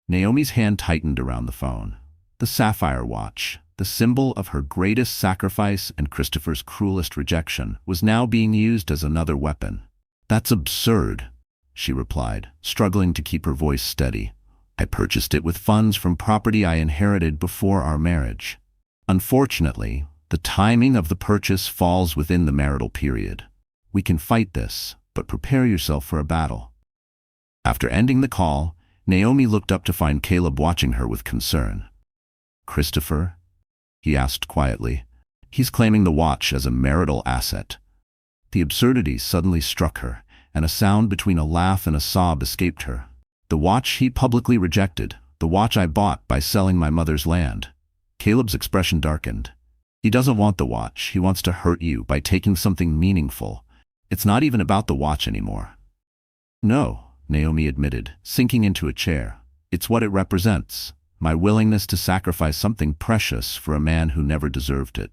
Naomi's hand tightened around the phone. The sapphire watch, the symbol of her greatest sacrifice and Christopher's cruelest rejection, was now being used as another weapon. "That's absurd," she replied, struggling to keep her voice steady. "I purchased it with funds from property I inherited before our marriage. Unfortunately, the timing of the purchase falls within the marital period. We can fight this, but prepare yourself for a battle." After ending the call, Naomi looked up to find Caleb watching her with concern. "Christopher?" he asked quietly. "He's claiming the watch as a marital asset." The absurdity suddenly struck her, and a sound between a laugh and a sob escaped her. "The watch he publicly rejected, the watch I bought by selling my mother's land." Caleb's expression darkened. "He doesn't want the watch, he wants to hurt you by taking something meaningful. It's not even about the watch anymore." "No," Naomi admitted, sinking into a chair. "It's what it represents. My willingness to sacrifice something precious for a man who never deserved it."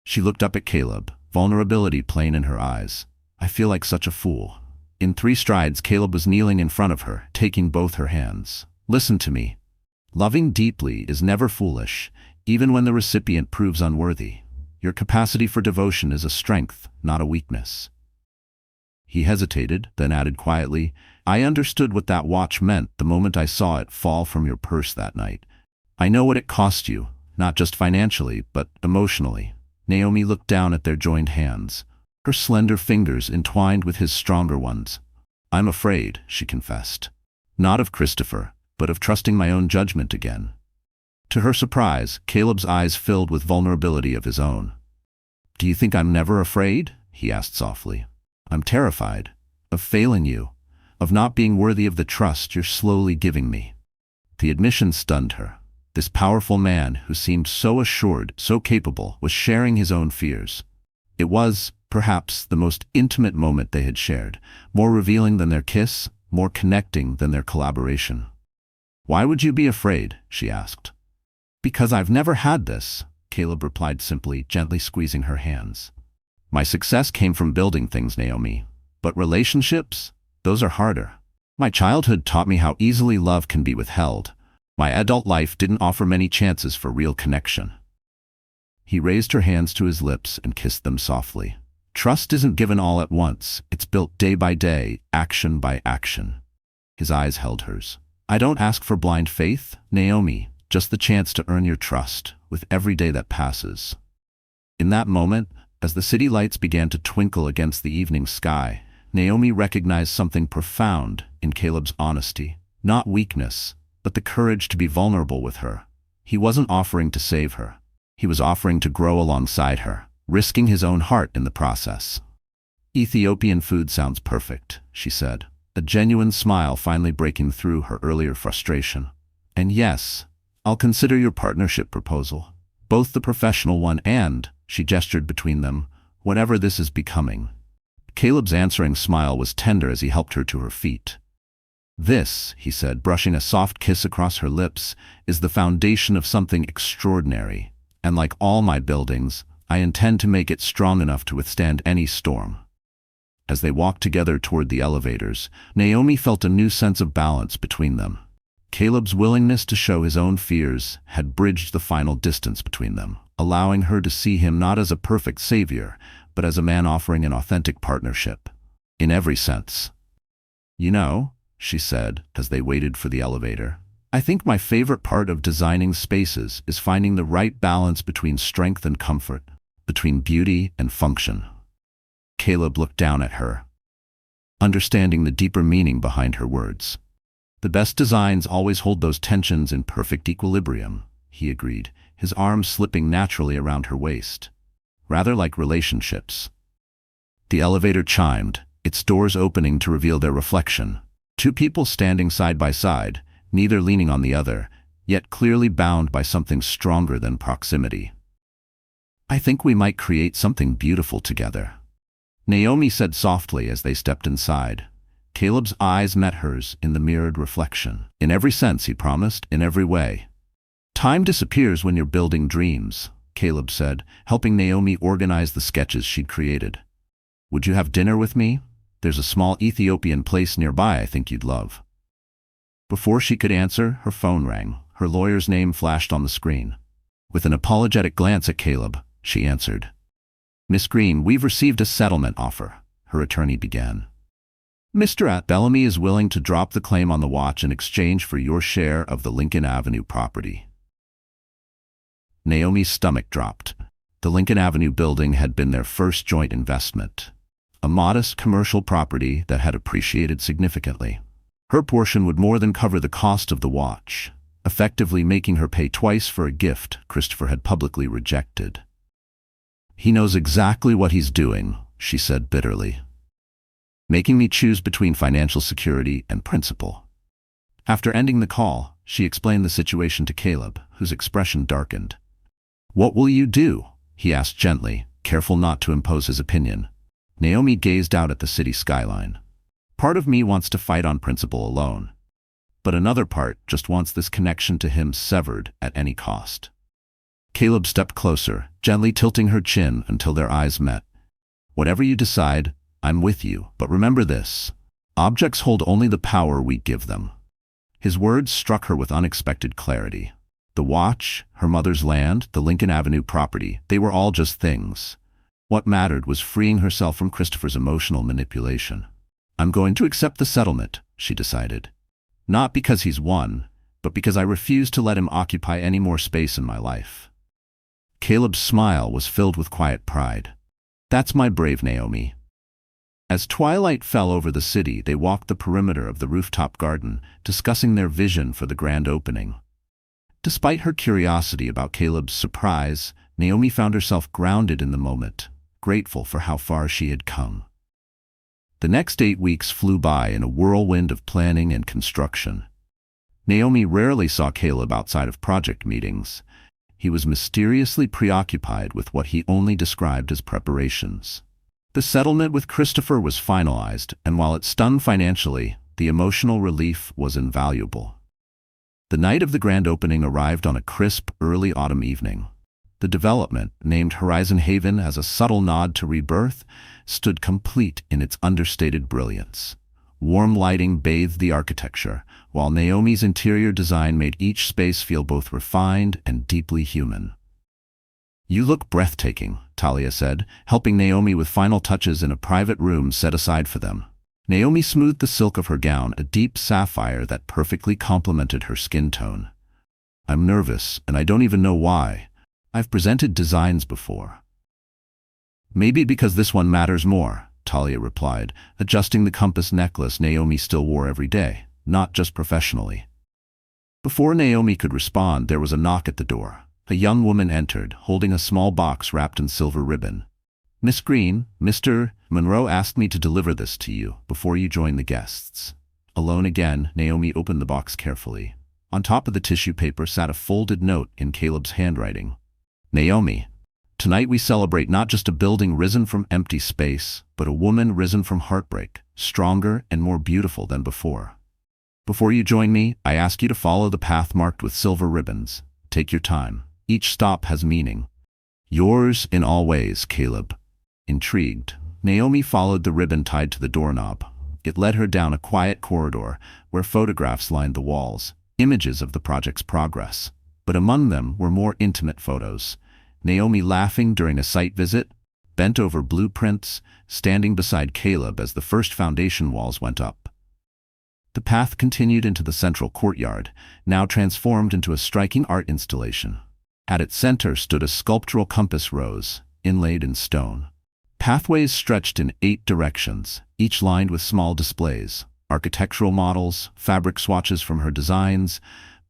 She looked up at Caleb, vulnerability plain in her eyes. "I feel like such a fool." In 3 strides, Caleb was kneeling in front of her, taking both her hands. "Listen to me. Loving deeply is never foolish, even when the recipient proves unworthy. Your capacity for devotion is a strength, not a weakness." He hesitated, then added quietly, "I understood what that watch meant the moment I saw it fall from your purse that night. I know what it cost you, not just financially, but emotionally." Naomi looked down at their joined hands, her slender fingers entwined with his stronger ones. "I'm afraid," she confessed. "Not of Christopher, but of trusting my own judgment again." To her surprise, Caleb's eyes filled with vulnerability of his own. "Do you think I'm never afraid?" he asked softly. "I'm terrified. Of failing you. Of not being worthy of the trust you're slowly giving me." The admission stunned her. This powerful man, who seemed so assured, so capable, was sharing his own fears. It was, perhaps, the most intimate moment they had shared, more revealing than their kiss, more connecting than their collaboration. "Why would you be afraid?" she asked. "Because I've never had this," Caleb replied simply, gently squeezing her hands. "My success came from building things, Naomi. But relationships? Those are harder. My childhood taught me how easily love can be withheld. My adult life didn't offer many chances for real connection." He raised her hands to his lips and kissed them softly. "Trust isn't given all at once. It's built day by day, action by action." His eyes held hers. "I don't ask for blind faith, Naomi, just the chance to earn your trust with every day that passes." In that moment, as the city lights began to twinkle against the evening sky, Naomi recognized something profound in Caleb's honesty. Not weakness, but the courage to be vulnerable with her. He wasn't offering to save her. He was offering to grow alongside her, risking his own heart in the process. "Ethiopian food sounds perfect," she said, a genuine smile finally breaking through her earlier frustration. "And yes, I'll consider your partnership proposal. Both the professional one and," she gestured between them, "whatever this is becoming." Caleb's answering smile was tender as he helped her to her feet. "This," he said, brushing a soft kiss across her lips, "is the foundation of something extraordinary, and like all my buildings, I intend to make it strong enough to withstand any storm." As they walked together toward the elevators, Naomi felt a new sense of balance between them. Caleb's willingness to show his own fears had bridged the final distance between them, allowing her to see him not as a perfect savior, but as a man offering an authentic partnership. In every sense. "You know," she said as they waited for the elevator, "I think my favorite part of designing spaces is finding the right balance between strength and comfort, between beauty and function." Caleb looked down at her, understanding the deeper meaning behind her words. "The best designs always hold those tensions in perfect equilibrium," he agreed, his arms slipping naturally around her waist. "Rather like relationships." The elevator chimed, its doors opening to reveal their reflection. Two people standing side by side, neither leaning on the other, yet clearly bound by something stronger than proximity. "I think we might create something beautiful together," Naomi said softly as they stepped inside. Caleb's eyes met hers in the mirrored reflection. "In every sense," he promised, "in every way." "Time disappears when you're building dreams," Caleb said, helping Naomi organize the sketches she'd created. "Would you have dinner with me? There's a small Ethiopian place nearby I think you'd love." Before she could answer, her phone rang. Her lawyer's name flashed on the screen. With an apologetic glance at Caleb, she answered. "Miss Green, we've received a settlement offer," her attorney began. "Mr. Bellamy is willing to drop the claim on the watch in exchange for your share of the Lincoln Avenue property." Naomi's stomach dropped. The Lincoln Avenue building had been their first joint investment, a modest commercial property that had appreciated significantly. Her portion would more than cover the cost of the watch, effectively making her pay twice for a gift Christopher had publicly rejected. "He knows exactly what he's doing," she said bitterly, "making me choose between financial security and principle." After ending the call, she explained the situation to Caleb, whose expression darkened. "What will you do?" he asked gently, careful not to impose his opinion. Naomi gazed out at the city skyline. "Part of me wants to fight on principle alone, but another part just wants this connection to him severed at any cost." Caleb stepped closer, gently tilting her chin until their eyes met. "Whatever you decide, I'm with you, but remember this. Objects hold only the power we give them." His words struck her with unexpected clarity. The watch, her mother's land, the Lincoln Avenue property, they were all just things. What mattered was freeing herself from Christopher's emotional manipulation. "I'm going to accept the settlement," she decided. "Not because he's won, but because I refuse to let him occupy any more space in my life." Caleb's smile was filled with quiet pride. "That's my brave Naomi." As twilight fell over the city, they walked the perimeter of the rooftop garden, discussing their vision for the grand opening. Despite her curiosity about Caleb's surprise, Naomi found herself grounded in the moment, grateful for how far she had come. The next 8 weeks flew by in a whirlwind of planning and construction. Naomi rarely saw Caleb outside of project meetings. He was mysteriously preoccupied with what he only described as preparations. The settlement with Christopher was finalized, and while it stunned financially, the emotional relief was invaluable. The night of the grand opening arrived on a crisp, early autumn evening. The development, named Horizon Haven as a subtle nod to rebirth, stood complete in its understated brilliance. Warm lighting bathed the architecture, while Naomi's interior design made each space feel both refined and deeply human. "You look breathtaking," Talia said, helping Naomi with final touches in a private room set aside for them. Naomi smoothed the silk of her gown, a deep sapphire that perfectly complemented her skin tone. "I'm nervous, and I don't even know why. I've presented designs before." "Maybe because this one matters more," Talia replied, adjusting the compass necklace Naomi still wore every day, not just professionally. Before Naomi could respond, there was a knock at the door. A young woman entered, holding a small box wrapped in silver ribbon. "Miss Green, Mr. Monroe asked me to deliver this to you before you join the guests." Alone again, Naomi opened the box carefully. On top of the tissue paper sat a folded note in Caleb's handwriting. "Naomi, tonight we celebrate not just a building risen from empty space, but a woman risen from heartbreak, stronger and more beautiful than before. Before you join me, I ask you to follow the path marked with silver ribbons. Take your time. Each stop has meaning. Yours in all ways, Caleb." Intrigued, Naomi followed the ribbon tied to the doorknob. It led her down a quiet corridor where photographs lined the walls, images of the project's progress. But among them were more intimate photos. Naomi laughing during a site visit, bent over blueprints, standing beside Caleb as the first foundation walls went up. The path continued into the central courtyard, now transformed into a striking art installation. At its center stood a sculptural compass rose, inlaid in stone. Pathways stretched in 8 directions, each lined with small displays, architectural models, fabric swatches from her designs,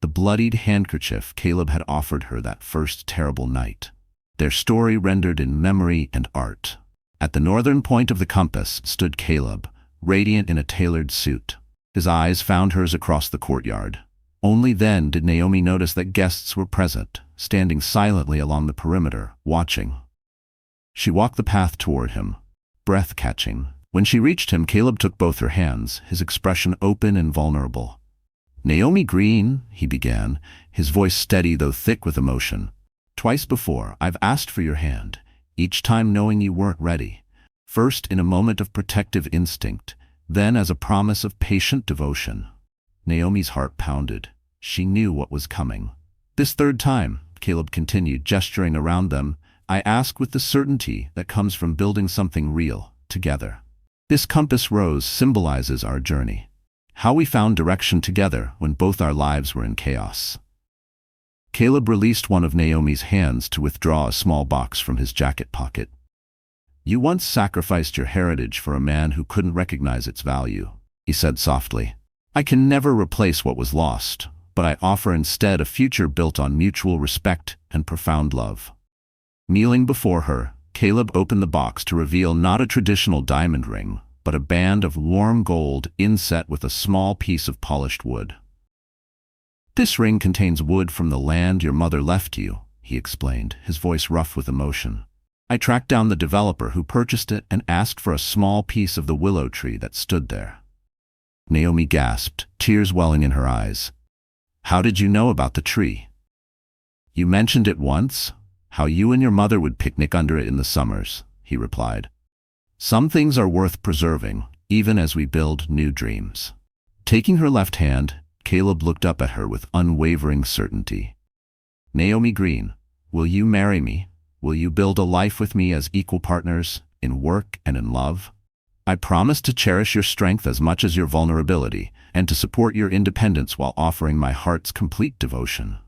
the bloodied handkerchief Caleb had offered her that first terrible night. Their story rendered in memory and art. At the northern point of the compass stood Caleb, radiant in a tailored suit. His eyes found hers across the courtyard. Only then did Naomi notice that guests were present, standing silently along the perimeter, watching. She walked the path toward him, breath-catching. When she reached him, Caleb took both her hands, his expression open and vulnerable. "Naomi Green," he began, his voice steady though thick with emotion. "Twice before, I've asked for your hand, each time knowing you weren't ready. First in a moment of protective instinct, then as a promise of patient devotion." Naomi's heart pounded. She knew what was coming. "This third time," Caleb continued, gesturing around them, "I ask with the certainty that comes from building something real, together. This compass rose symbolizes our journey. How we found direction together when both our lives were in chaos." Caleb released one of Naomi's hands to withdraw a small box from his jacket pocket. "You once sacrificed your heritage for a man who couldn't recognize its value," he said softly. "I can never replace what was lost, but I offer instead a future built on mutual respect and profound love." Kneeling before her, Caleb opened the box to reveal not a traditional diamond ring, but a band of warm gold inset with a small piece of polished wood. "This ring contains wood from the land your mother left you," he explained, his voice rough with emotion. "I tracked down the developer who purchased it and asked for a small piece of the willow tree that stood there." Naomi gasped, tears welling in her eyes. "How did you know about the tree?" "You mentioned it once, how you and your mother would picnic under it in the summers," he replied. "Some things are worth preserving, even as we build new dreams." Taking her left hand, Caleb looked up at her with unwavering certainty. "Naomi Green, will you marry me? Will you build a life with me as equal partners, in work and in love? I promise to cherish your strength as much as your vulnerability, and to support your independence while offering my heart's complete devotion."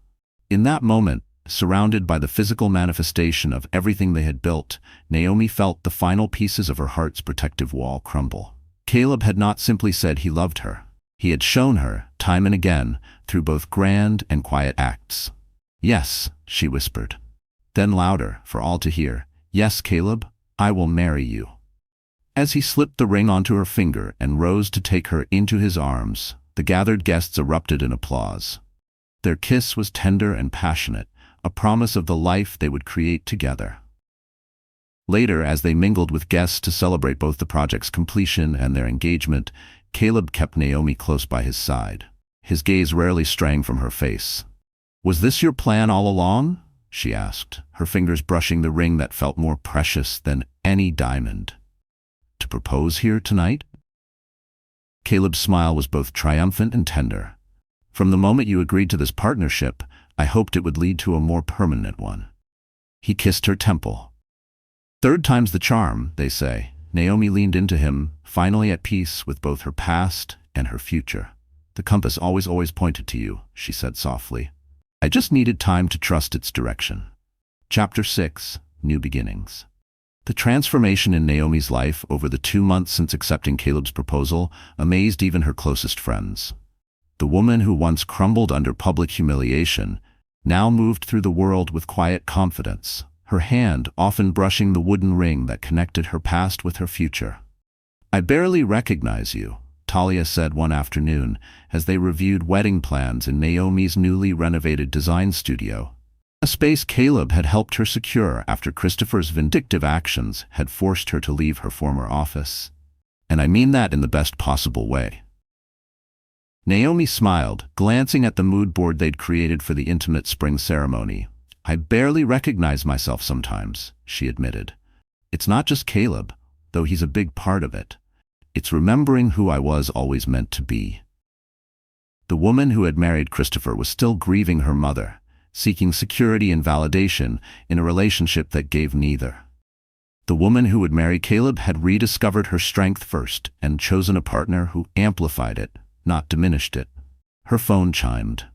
In that moment, surrounded by the physical manifestation of everything they had built, Naomi felt the final pieces of her heart's protective wall crumble. Caleb had not simply said he loved her. He had shown her, time and again, through both grand and quiet acts. "Yes," she whispered. Then louder, for all to hear, "Yes, Caleb, I will marry you." As he slipped the ring onto her finger and rose to take her into his arms, the gathered guests erupted in applause. Their kiss was tender and passionate, a promise of the life they would create together. Later, as they mingled with guests to celebrate both the project's completion and their engagement, Caleb kept Naomi close by his side. His gaze rarely straying from her face. "Was this your plan all along?" she asked, her fingers brushing the ring that felt more precious than any diamond. "To propose here tonight?" Caleb's smile was both triumphant and tender. "From the moment you agreed to this partnership, I hoped it would lead to a more permanent one." He kissed her temple. "Third time's the charm, they say." Naomi leaned into him, finally at peace with both her past and her future. "The compass always pointed to you," she said softly. "I just needed time to trust its direction." Chapter 6: New Beginnings. The transformation in Naomi's life over the 2 months since accepting Caleb's proposal amazed even her closest friends. The woman who once crumbled under public humiliation now moved through the world with quiet confidence, her hand often brushing the wooden ring that connected her past with her future. "I barely recognize you," Talia said one afternoon as they reviewed wedding plans in Naomi's newly renovated design studio, a space Caleb had helped her secure after Christopher's vindictive actions had forced her to leave her former office. "And I mean that in the best possible way." Naomi smiled, glancing at the mood board they'd created for the intimate spring ceremony. "I barely recognize myself sometimes," she admitted. "It's not just Caleb, though he's a big part of it. It's remembering who I was always meant to be." The woman who had married Christopher was still grieving her mother, seeking security and validation in a relationship that gave neither. The woman who would marry Caleb had rediscovered her strength first and chosen a partner who amplified it, not diminished it. Her phone chimed.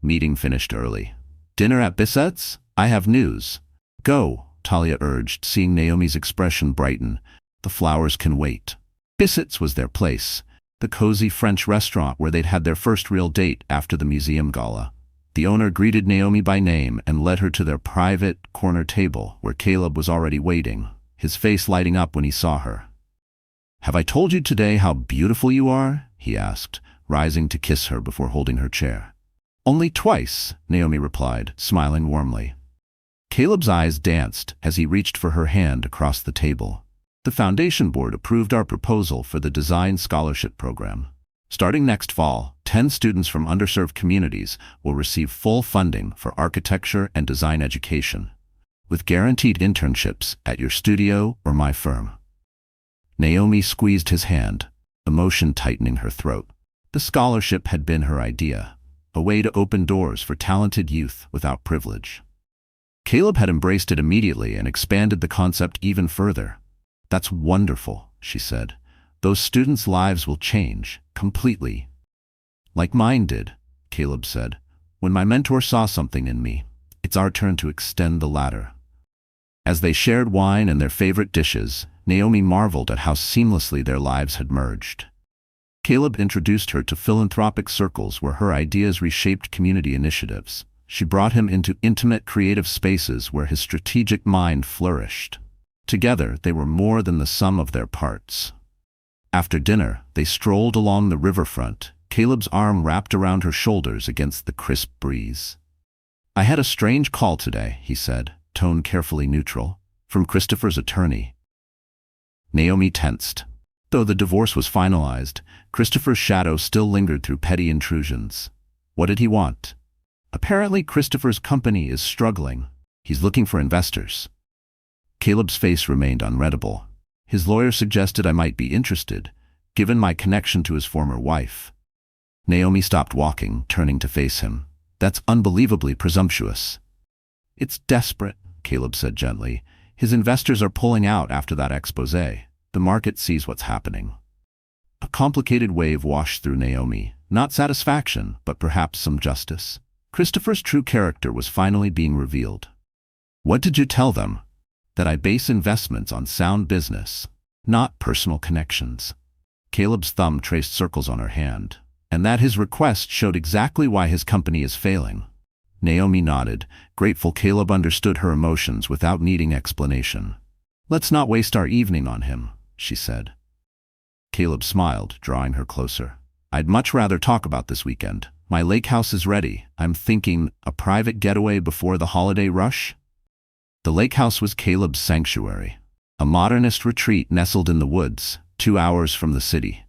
Meeting finished early. Dinner at Bissett's? I have news. Go, Talia urged, seeing Naomi's expression brighten. The flowers can wait. Bissett's was their place, the cozy French restaurant where they'd had their first real date after the museum gala. The owner greeted Naomi by name and led her to their private corner table where Caleb was already waiting, his face lighting up when he saw her. "Have I told you today how beautiful you are?" he asked, rising to kiss her before holding her chair. "Only twice," Naomi replied, smiling warmly. Caleb's eyes danced as he reached for her hand across the table. "The Foundation Board approved our proposal for the Design Scholarship Program. Starting next fall, 10 students from underserved communities will receive full funding for architecture and design education, with guaranteed internships at your studio or my firm." Naomi squeezed his hand, emotion tightening her throat. The scholarship had been her idea, a way to open doors for talented youth without privilege. Caleb had embraced it immediately and expanded the concept even further. "That's wonderful," she said. "Those students' lives will change, completely." "Like mine did," Caleb said. "When my mentor saw something in me, it's our turn to extend the ladder." As they shared wine and their favorite dishes, Naomi marveled at how seamlessly their lives had merged. Caleb introduced her to philanthropic circles where her ideas reshaped community initiatives. She brought him into intimate creative spaces where his strategic mind flourished. Together, they were more than the sum of their parts. After dinner, they strolled along the riverfront, Caleb's arm wrapped around her shoulders against the crisp breeze. "I had a strange call today," he said, tone carefully neutral, "from Christopher's attorney." Naomi tensed. Though the divorce was finalized, Christopher's shadow still lingered through petty intrusions. What did he want? "Apparently Christopher's company is struggling. He's looking for investors." Caleb's face remained unreadable. "His lawyer suggested I might be interested, given my connection to his former wife." Naomi stopped walking, turning to face him. "That's unbelievably presumptuous." "It's desperate," Caleb said gently. "His investors are pulling out after that expose. The market sees what's happening." A complicated wave washed through Naomi, not satisfaction, but perhaps some justice. Christopher's true character was finally being revealed. "What did you tell them?" "That I base investments on sound business, not personal connections." Caleb's thumb traced circles on her hand. "And that his request showed exactly why his company is failing." Naomi nodded, grateful Caleb understood her emotions without needing explanation. "Let's not waste our evening on him," she said. Caleb smiled, drawing her closer. "I'd much rather talk about this weekend. My lake house is ready. I'm thinking a private getaway before the holiday rush." The lake house was Caleb's sanctuary, a modernist retreat nestled in the woods, 2 hours from the city.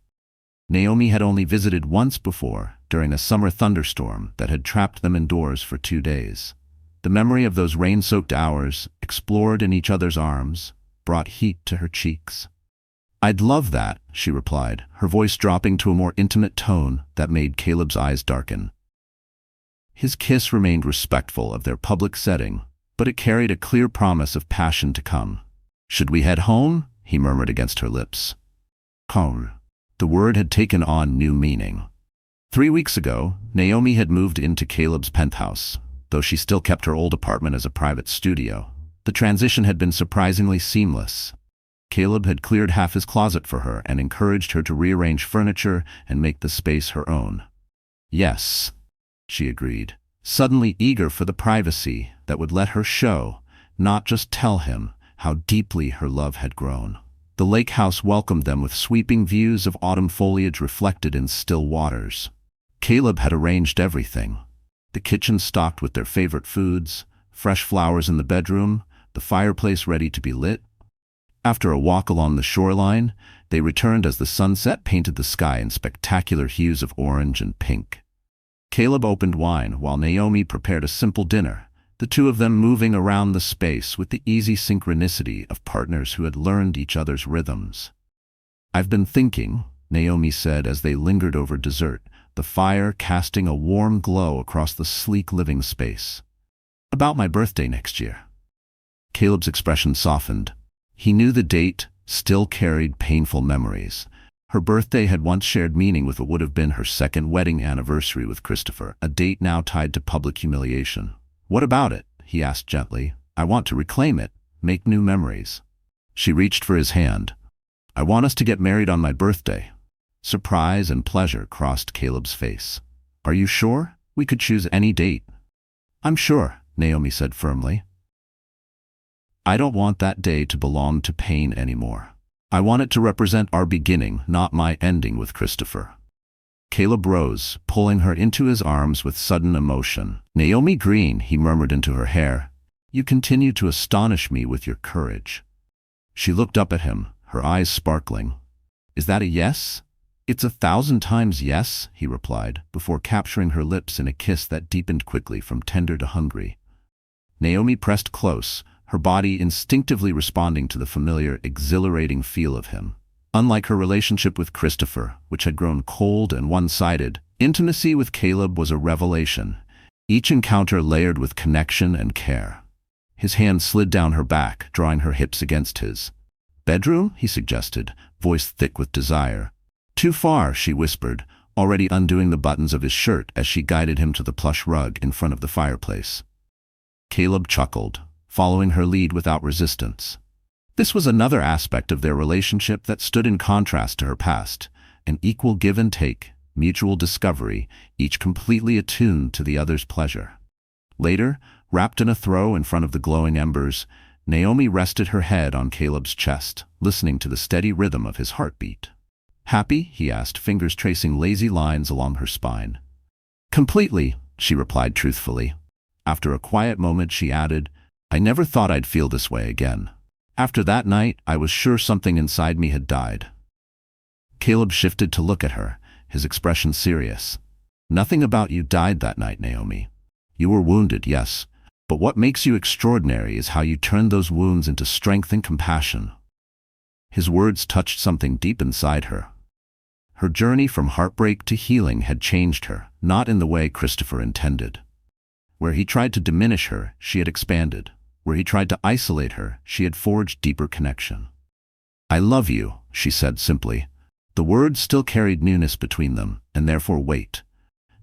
Naomi had only visited once before, during a summer thunderstorm that had trapped them indoors for 2 days. The memory of those rain-soaked hours, explored in each other's arms, brought heat to her cheeks. "I'd love that," she replied, her voice dropping to a more intimate tone that made Caleb's eyes darken. His kiss remained respectful of their public setting, but it carried a clear promise of passion to come. "Should we head home?" he murmured against her lips. Home. The word had taken on new meaning. 3 weeks ago, Naomi had moved into Caleb's penthouse, though she still kept her old apartment as a private studio. The transition had been surprisingly seamless. Caleb had cleared half his closet for her and encouraged her to rearrange furniture and make the space her own. "Yes," she agreed, suddenly eager for the privacy that would let her show, not just tell him, how deeply her love had grown. The lake house welcomed them with sweeping views of autumn foliage reflected in still waters. Caleb had arranged everything. The kitchen stocked with their favorite foods, fresh flowers in the bedroom, the fireplace ready to be lit. After a walk along the shoreline, they returned as the sunset painted the sky in spectacular hues of orange and pink. Caleb opened wine while Naomi prepared a simple dinner, the two of them moving around the space with the easy synchronicity of partners who had learned each other's rhythms. "I've been thinking," Naomi said as they lingered over dessert, the fire casting a warm glow across the sleek living space. "About my birthday next year." Caleb's expression softened. He knew the date still carried painful memories. Her birthday had once shared meaning with what would have been her second wedding anniversary with Christopher, a date now tied to public humiliation. "What about it?" he asked gently. "I want to reclaim it, make new memories." She reached for his hand. "I want us to get married on my birthday." Surprise and pleasure crossed Caleb's face. "Are you sure? We could choose any date." "I'm sure," Naomi said firmly. "I don't want that day to belong to pain anymore. I want it to represent our beginning, not my ending with Christopher." Caleb rose, pulling her into his arms with sudden emotion. "Naomi Green," he murmured into her hair, "you continue to astonish me with your courage." She looked up at him, her eyes sparkling. "Is that a yes?" "It's 1,000 times yes," he replied, before capturing her lips in a kiss that deepened quickly from tender to hungry. Naomi pressed close, her body instinctively responding to the familiar, exhilarating feel of him. Unlike her relationship with Christopher, which had grown cold and one-sided, intimacy with Caleb was a revelation, each encounter layered with connection and care. His hand slid down her back, drawing her hips against his. "Bedroom?" he suggested, voice thick with desire. "Too far," she whispered, already undoing the buttons of his shirt as she guided him to the plush rug in front of the fireplace. Caleb chuckled, following her lead without resistance. This was another aspect of their relationship that stood in contrast to her past, an equal give and take, mutual discovery, each completely attuned to the other's pleasure. Later, wrapped in a throw in front of the glowing embers, Naomi rested her head on Caleb's chest, listening to the steady rhythm of his heartbeat. "Happy?" he asked, fingers tracing lazy lines along her spine. "Completely," she replied truthfully. After a quiet moment, she added, "I never thought I'd feel this way again. After that night, I was sure something inside me had died." Caleb shifted to look at her, his expression serious. "Nothing about you died that night, Naomi. You were wounded, yes, but what makes you extraordinary is how you turned those wounds into strength and compassion." His words touched something deep inside her. Her journey from heartbreak to healing had changed her, not in the way Christopher intended. Where he tried to diminish her, she had expanded. Where he tried to isolate her, she had forged deeper connection. "I love you," she said simply. The words still carried newness between them, and therefore weight.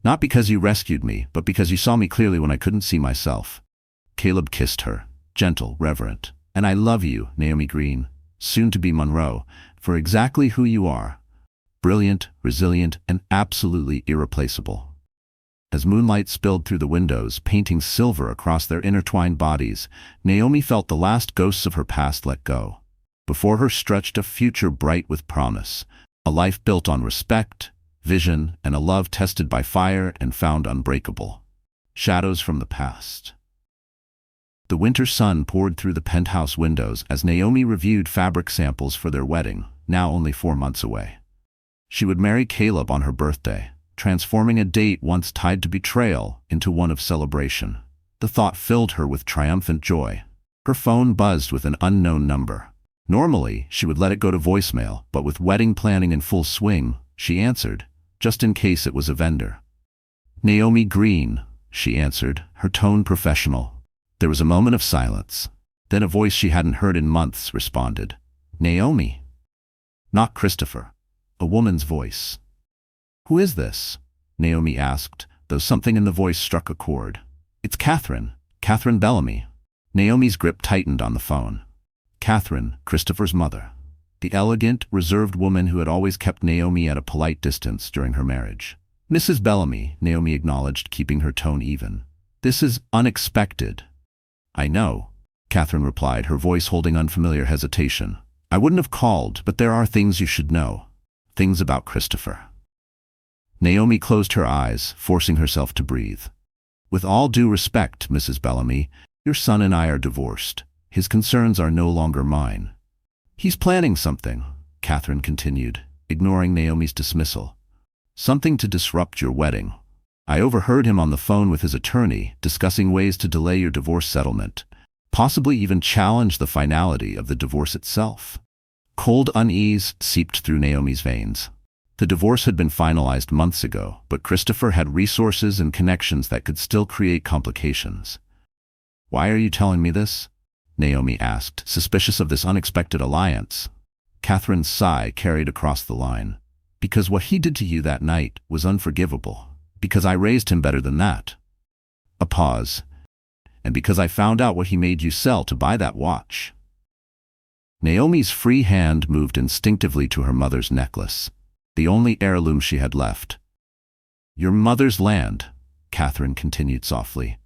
"Not because you rescued me, but because you saw me clearly when I couldn't see myself." Caleb kissed her, gentle, reverent. "And I love you, Naomi Green, soon to be Monroe, for exactly who you are. Brilliant, resilient, and absolutely irreplaceable." As moonlight spilled through the windows, painting silver across their intertwined bodies, Naomi felt the last ghosts of her past let go. Before her stretched a future bright with promise, a life built on respect, vision, and a love tested by fire and found unbreakable. Shadows from the past. The winter sun poured through the penthouse windows as Naomi reviewed fabric samples for their wedding, now only 4 months away. She would marry Caleb on her birthday, transforming a date once tied to betrayal into one of celebration. The thought filled her with triumphant joy. Her phone buzzed with an unknown number. Normally, she would let it go to voicemail, but with wedding planning in full swing, she answered, just in case it was a vendor. "Naomi Green," she answered, her tone professional. There was a moment of silence. Then a voice she hadn't heard in months responded. "Naomi." Not Christopher. A woman's voice. "Who is this?" Naomi asked, though something in the voice struck a chord. "It's Catherine Bellamy." Naomi's grip tightened on the phone. Catherine, Christopher's mother. The elegant, reserved woman who had always kept Naomi at a polite distance during her marriage. "Mrs. Bellamy," Naomi acknowledged, keeping her tone even. "This is unexpected." "I know," Catherine replied, her voice holding unfamiliar hesitation. "I wouldn't have called, but there are things you should know. Things about Christopher." Naomi closed her eyes, forcing herself to breathe. "With all due respect, Mrs. Bellamy, your son and I are divorced. His concerns are no longer mine." "He's planning something," Catherine continued, ignoring Naomi's dismissal. "Something to disrupt your wedding. I overheard him on the phone with his attorney, discussing ways to delay your divorce settlement, possibly even challenge the finality of the divorce itself." Cold unease seeped through Naomi's veins. The divorce had been finalized months ago, but Christopher had resources and connections that could still create complications. "Why are you telling me this?" Naomi asked, suspicious of this unexpected alliance. Catherine's sigh carried across the line. "Because what he did to you that night was unforgivable. Because I raised him better than that." A pause. "And because I found out what he made you sell to buy that watch." Naomi's free hand moved instinctively to her mother's necklace, the only heirloom she had left. "Your mother's land," Catherine continued softly.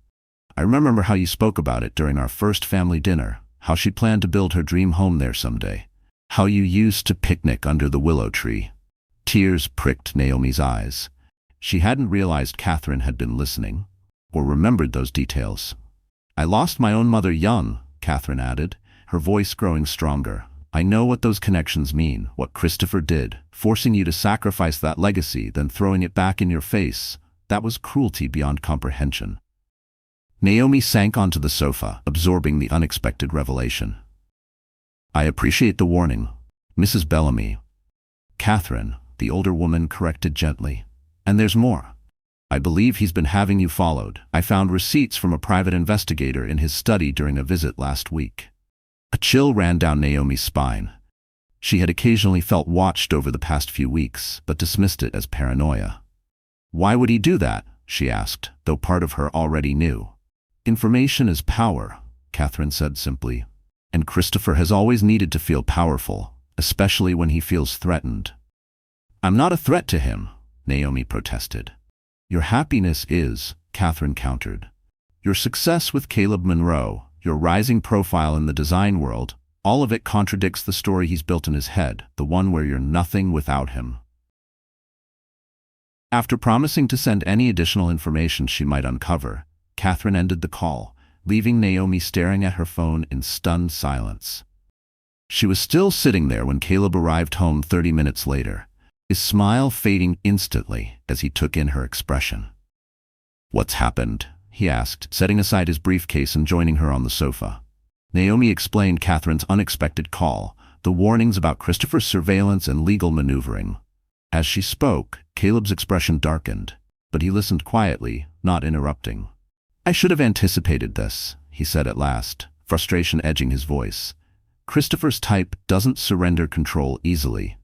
"I remember how you spoke about it during our first family dinner, how she planned to build her dream home there someday, how you used to picnic under the willow tree." Tears pricked Naomi's eyes. She hadn't realized Catherine had been listening, or remembered those details. "I lost my own mother young," Catherine added, her voice growing stronger. "I know what those connections mean, what Christopher did, forcing you to sacrifice that legacy, then throwing it back in your face. That was cruelty beyond comprehension." Naomi sank onto the sofa, absorbing the unexpected revelation. "I appreciate the warning, Mrs. Bellamy." Catherine, the older woman, corrected gently. "And there's more. I believe he's been having you followed. I found receipts from a private investigator in his study during a visit last week." A chill ran down Naomi's spine. She had occasionally felt watched over the past few weeks, but dismissed it as paranoia. "Why would he do that?" she asked, though part of her already knew. "Information is power," Catherine said simply. "And Christopher has always needed to feel powerful, especially when he feels threatened." "I'm not a threat to him," Naomi protested. "Your happiness is," Catherine countered. "Your success with Caleb Monroe, your rising profile in the design world, all of it contradicts the story he's built in his head, the one where you're nothing without him." After promising to send any additional information she might uncover, Catherine ended the call, leaving Naomi staring at her phone in stunned silence. She was still sitting there when Caleb arrived home 30 minutes later, his smile fading instantly as he took in her expression. "What's happened?" he asked, setting aside his briefcase and joining her on the sofa. Naomi explained Catherine's unexpected call, the warnings about Christopher's surveillance and legal maneuvering. As she spoke, Caleb's expression darkened, but he listened quietly, not interrupting. "I should have anticipated this," he said at last, frustration edging his voice. "Christopher's type doesn't surrender control easily."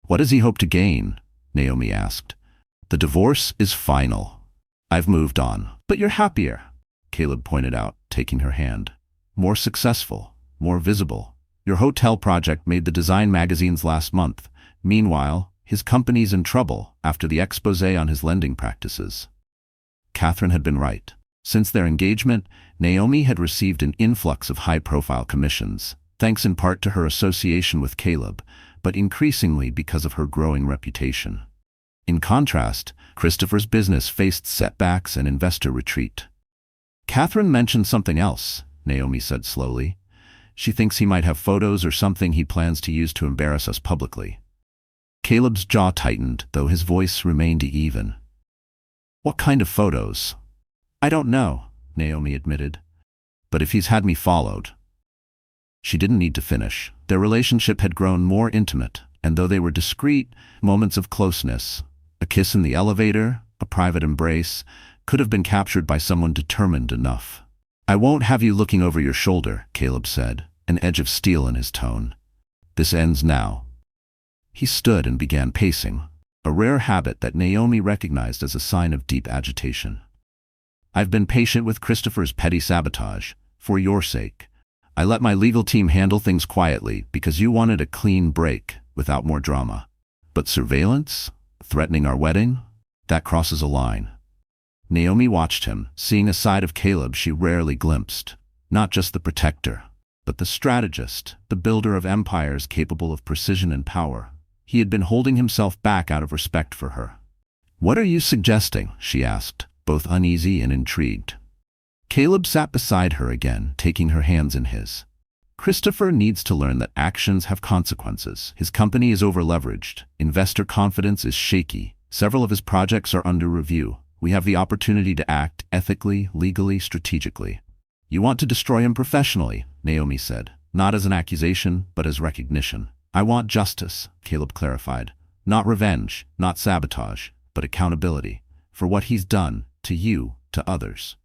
"What does he hope to gain?" Naomi asked. "The divorce is final. I've moved on." "But you're happier," Caleb pointed out, taking her hand. "More successful, more visible. Your hotel project made the design magazines last month. Meanwhile, his company's in trouble after the expose on his lending practices." Catherine had been right. Since their engagement, Naomi had received an influx of high-profile commissions, thanks in part to her association with Caleb, but increasingly because of her growing reputation. In contrast, Christopher's business faced setbacks and investor retreat. "Catherine mentioned something else," Naomi said slowly. "She thinks he might have photos or something he plans to use to embarrass us publicly." Caleb's jaw tightened, though his voice remained even. "What kind of photos?" "I don't know," Naomi admitted. "But if he's had me followed." She didn't need to finish. Their relationship had grown more intimate, and though they were discreet, moments of closeness, a kiss in the elevator, a private embrace, could have been captured by someone determined enough. "I won't have you looking over your shoulder," Caleb said, an edge of steel in his tone. "This ends now." He stood and began pacing, a rare habit that Naomi recognized as a sign of deep agitation. "I've been patient with Christopher's petty sabotage, for your sake. I let my legal team handle things quietly because you wanted a clean break, without more drama. But surveillance? Threatening our wedding? That crosses a line." Naomi watched him, seeing a side of Caleb she rarely glimpsed. Not just the protector, but the strategist, the builder of empires capable of precision and power. He had been holding himself back out of respect for her. "What are you suggesting?" she asked, both uneasy and intrigued. Caleb sat beside her again, taking her hands in his. "Christopher needs to learn that actions have consequences. His company is over-leveraged. Investor confidence is shaky. Several of his projects are under review. We have the opportunity to act ethically, legally, strategically." "You want to destroy him professionally," Naomi said. "Not as an accusation, but as recognition." "I want justice," Caleb clarified. Not revenge, not sabotage, but accountability for what he's done to you, to others.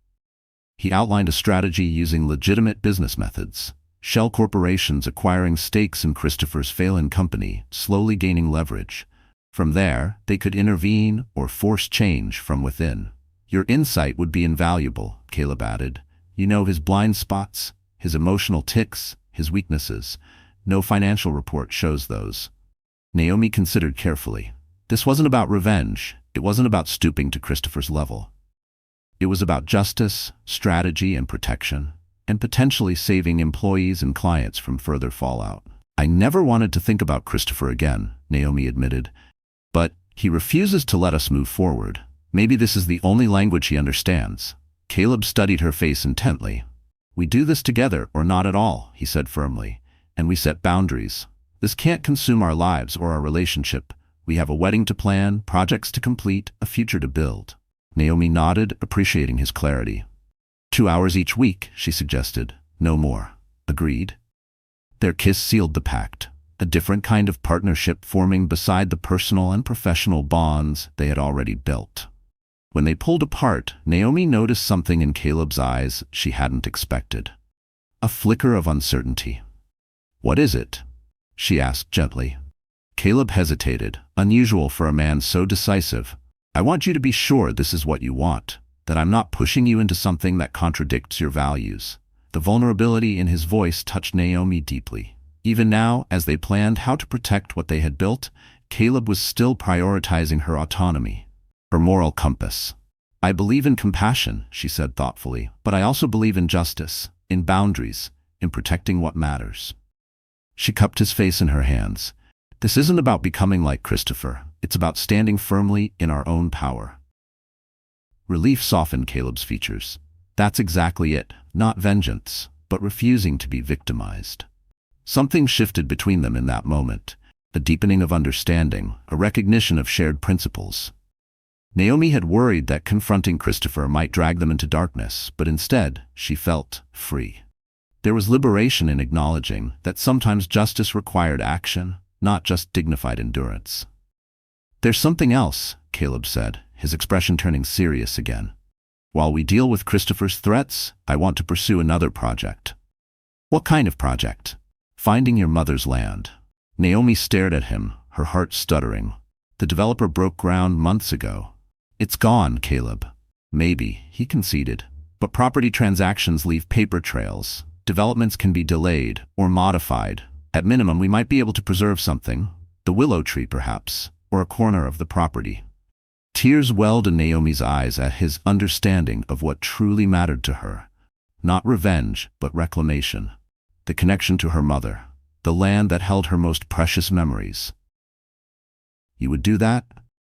He outlined a strategy using legitimate business methods. Shell corporations acquiring stakes in Christopher's failing company, slowly gaining leverage. From there, they could intervene or force change from within. Your insight would be invaluable, Caleb added. You know his blind spots, his emotional tics, his weaknesses. No financial report shows those. Naomi considered carefully. This wasn't about revenge. It wasn't about stooping to Christopher's level. It was about justice, strategy, and protection, and potentially saving employees and clients from further fallout. I never wanted to think about Christopher again, Naomi admitted. But he refuses to let us move forward. Maybe this is the only language he understands. Caleb studied her face intently. We do this together or not at all, he said firmly. And we set boundaries. This can't consume our lives or our relationship. We have a wedding to plan, projects to complete, a future to build. Naomi nodded, appreciating his clarity. 2 hours each week, she suggested. No more. Agreed. Their kiss sealed the pact, a different kind of partnership forming beside the personal and professional bonds they had already built. When they pulled apart, Naomi noticed something in Caleb's eyes she hadn't expected. A flicker of uncertainty. What is it? She asked gently. Caleb hesitated, unusual for a man so decisive. I want you to be sure this is what you want, that I'm not pushing you into something that contradicts your values. The vulnerability in his voice touched Naomi deeply. Even now, as they planned how to protect what they had built, Caleb was still prioritizing her autonomy, her moral compass. I believe in compassion, she said thoughtfully, but I also believe in justice, in boundaries, in protecting what matters. She cupped his face in her hands. This isn't about becoming like Christopher. It's about standing firmly in our own power. Relief softened Caleb's features. That's exactly it. Not vengeance, but refusing to be victimized. Something shifted between them in that moment. A deepening of understanding, a recognition of shared principles. Naomi had worried that confronting Christopher might drag them into darkness, but instead, she felt free. There was liberation in acknowledging that sometimes justice required action, not just dignified endurance. There's something else, Caleb said, his expression turning serious again. While we deal with Christopher's threats, I want to pursue another project. What kind of project? Finding your mother's land. Naomi stared at him, her heart stuttering. The developer broke ground months ago. It's gone, Caleb. Maybe, he conceded. But property transactions leave paper trails. Developments can be delayed or modified. At minimum, we might be able to preserve something. The willow tree, perhaps, or a corner of the property. Tears welled in Naomi's eyes at his understanding of what truly mattered to her. Not revenge, but reclamation. The connection to her mother. The land that held her most precious memories. You would do that?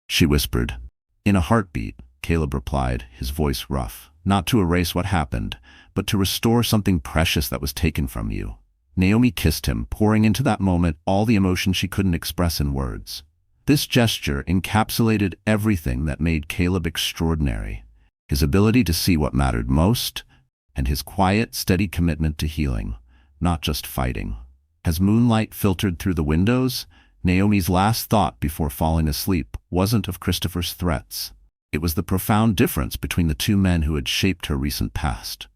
She whispered. In a heartbeat, Caleb replied, his voice rough. Not to erase what happened, but to restore something precious that was taken from you. Naomi kissed him, pouring into that moment all the emotion she couldn't express in words. This gesture encapsulated everything that made Caleb extraordinary. His ability to see what mattered most, and his quiet, steady commitment to healing, not just fighting. As moonlight filtered through the windows, Naomi's last thought before falling asleep wasn't of Christopher's threats. It was the profound difference between the two men who had shaped her recent past.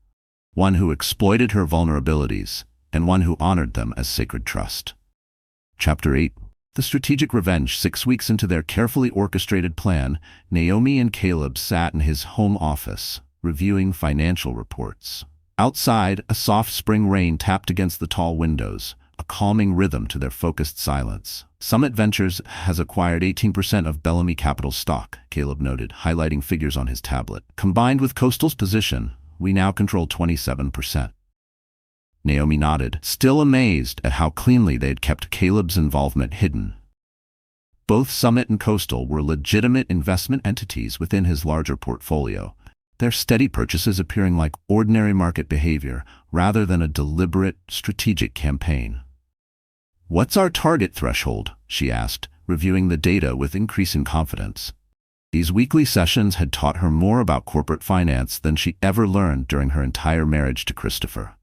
One who exploited her vulnerabilities, and one who honored them as sacred trust. Chapter 8. The strategic revenge. 6 weeks into their carefully orchestrated plan, Naomi and Caleb sat in his home office, reviewing financial reports. Outside, a soft spring rain tapped against the tall windows, a calming rhythm to their focused silence. Summit Ventures has acquired 18% of Bellamy Capital stock, Caleb noted, highlighting figures on his tablet. Combined with Coastal's position, we now control 27%. Naomi nodded, still amazed at how cleanly they had kept Caleb's involvement hidden. Both Summit and Coastal were legitimate investment entities within his larger portfolio, their steady purchases appearing like ordinary market behavior rather than a deliberate, strategic campaign. What's our target threshold? She asked, reviewing the data with increasing confidence. These weekly sessions had taught her more about corporate finance than she ever learned during her entire marriage to Christopher.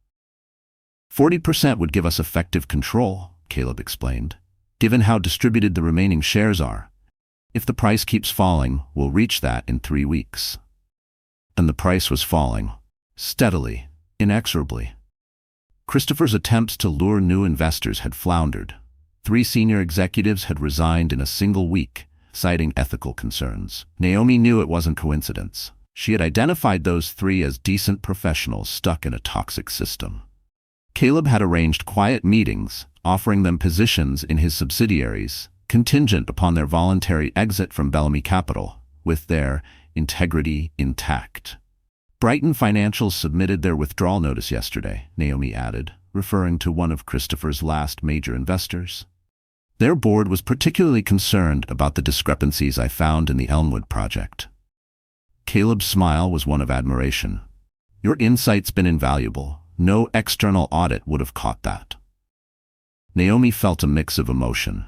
40% would give us effective control, Caleb explained. given how distributed the remaining shares are. If the price keeps falling, we'll reach that in 3 weeks. And the price was falling. Steadily, inexorably. Christopher's attempts to lure new investors had floundered. 3 senior executives had resigned in a single week, citing ethical concerns. Naomi knew it wasn't coincidence. She had identified those 3 as decent professionals stuck in a toxic system. Caleb had arranged quiet meetings, offering them positions in his subsidiaries, contingent upon their voluntary exit from Bellamy Capital, with their integrity intact. Brighton Financials submitted their withdrawal notice yesterday, Naomi added, referring to one of Christopher's last major investors. Their board was particularly concerned about the discrepancies I found in the Elmwood project. Caleb's smile was one of admiration. Your insight's been invaluable. No external audit would have caught that. Naomi felt a mix of emotion.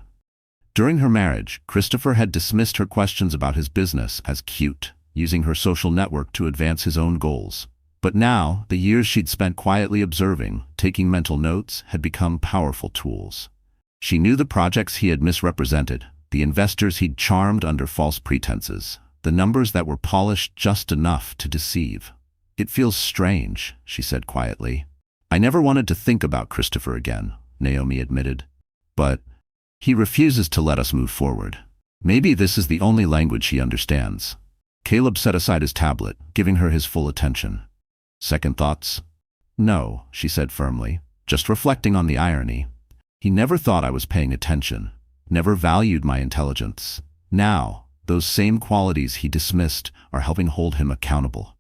During her marriage, Christopher had dismissed her questions about his business as cute, using her social network to advance his own goals. But now, the years she'd spent quietly observing, taking mental notes, had become powerful tools. She knew the projects he had misrepresented, the investors he'd charmed under false pretenses, the numbers that were polished just enough to deceive. It feels strange, she said quietly. I never wanted to think about Christopher again, Naomi admitted. But he refuses to let us move forward. Maybe this is the only language he understands. Caleb set aside his tablet, giving her his full attention. Second thoughts? No, she said firmly, just reflecting on the irony. He never thought I was paying attention, never valued my intelligence. Now, those same qualities he dismissed are helping hold him accountable.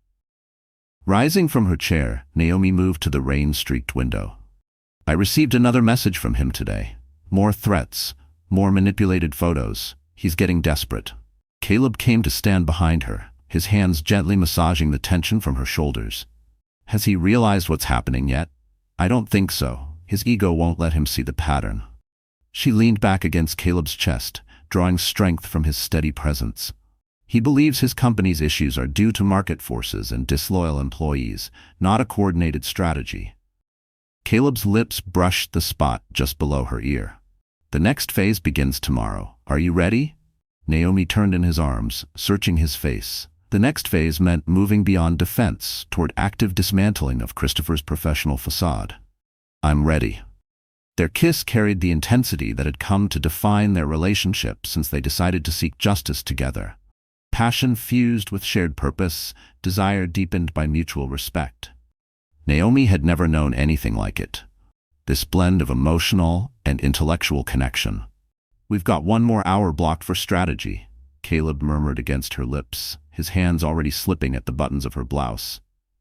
Rising from her chair, Naomi moved to the rain-streaked window. I received another message from him today. More threats, more manipulated photos. He's getting desperate. Caleb came to stand behind her, his hands gently massaging the tension from her shoulders. Has he realized what's happening yet? I don't think so. His ego won't let him see the pattern. She leaned back against Caleb's chest, drawing strength from his steady presence. He believes his company's issues are due to market forces and disloyal employees, not a coordinated strategy. Caleb's lips brushed the spot just below her ear. The next phase begins tomorrow. Are you ready? Naomi turned in his arms, searching his face. The next phase meant moving beyond defense toward active dismantling of Christopher's professional facade. I'm ready. Their kiss carried the intensity that had come to define their relationship since they decided to seek justice together. Passion fused with shared purpose, desire deepened by mutual respect. Naomi had never known anything like it. This blend of emotional and intellectual connection. We've got 1 more hour blocked for strategy, Caleb murmured against her lips, his hands already slipping at the buttons of her blouse.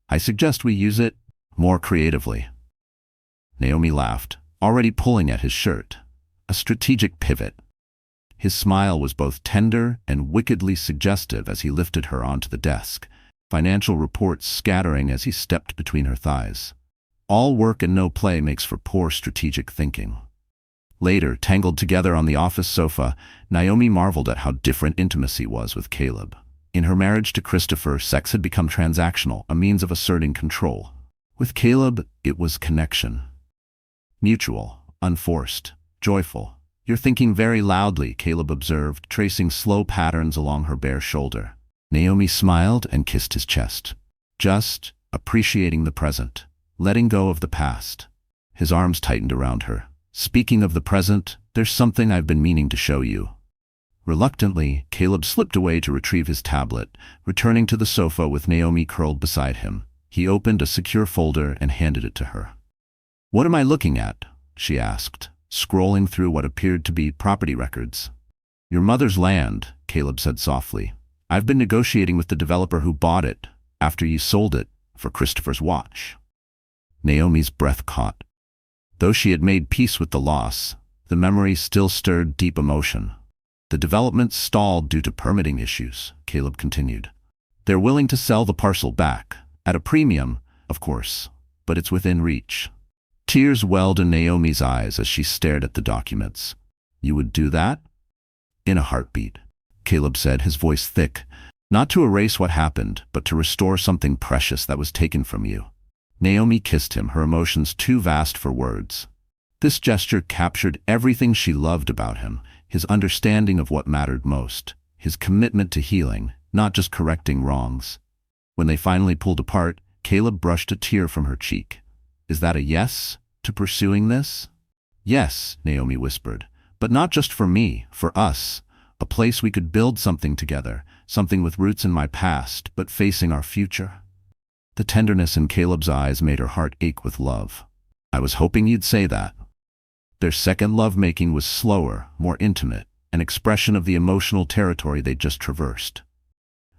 I suggest we use it more creatively. Naomi laughed, already pulling at his shirt. A strategic pivot. His smile was both tender and wickedly suggestive as he lifted her onto the desk, financial reports scattering as he stepped between her thighs. All work and no play makes for poor strategic thinking. Later, tangled together on the office sofa, Naomi marveled at how different intimacy was with Caleb. In her marriage to Christopher, sex had become transactional, a means of asserting control. With Caleb, it was connection. Mutual, unforced, joyful. You're thinking very loudly, Caleb observed, tracing slow patterns along her bare shoulder. Naomi smiled and kissed his chest. Just appreciating the present, letting go of the past. His arms tightened around her. Speaking of the present, there's something I've been meaning to show you. Reluctantly, Caleb slipped away to retrieve his tablet, returning to the sofa with Naomi curled beside him. He opened a secure folder and handed it to her. What am I looking at? She asked, scrolling through what appeared to be property records. Your mother's land, Caleb said softly. I've been negotiating with the developer who bought it, after you sold it, for Christopher's watch. Naomi's breath caught. Though she had made peace with the loss, the memory still stirred deep emotion. The development stalled due to permitting issues, Caleb continued. They're willing to sell the parcel back, at a premium, of course, but it's within reach. Tears welled in Naomi's eyes as she stared at the documents. You would do that? In a heartbeat, Caleb said, his voice thick, not to erase what happened, but to restore something precious that was taken from you. Naomi kissed him, her emotions too vast for words. This gesture captured everything she loved about him, his understanding of what mattered most, his commitment to healing, not just correcting wrongs. When they finally pulled apart, Caleb brushed a tear from her cheek. "Is that a yes to pursuing this?" "Yes," Naomi whispered, "but not just for me, for us. A place we could build something together, something with roots in my past, but facing our future." The tenderness in Caleb's eyes made her heart ache with love. "I was hoping you'd say that." Their second lovemaking was slower, more intimate, an expression of the emotional territory they'd just traversed.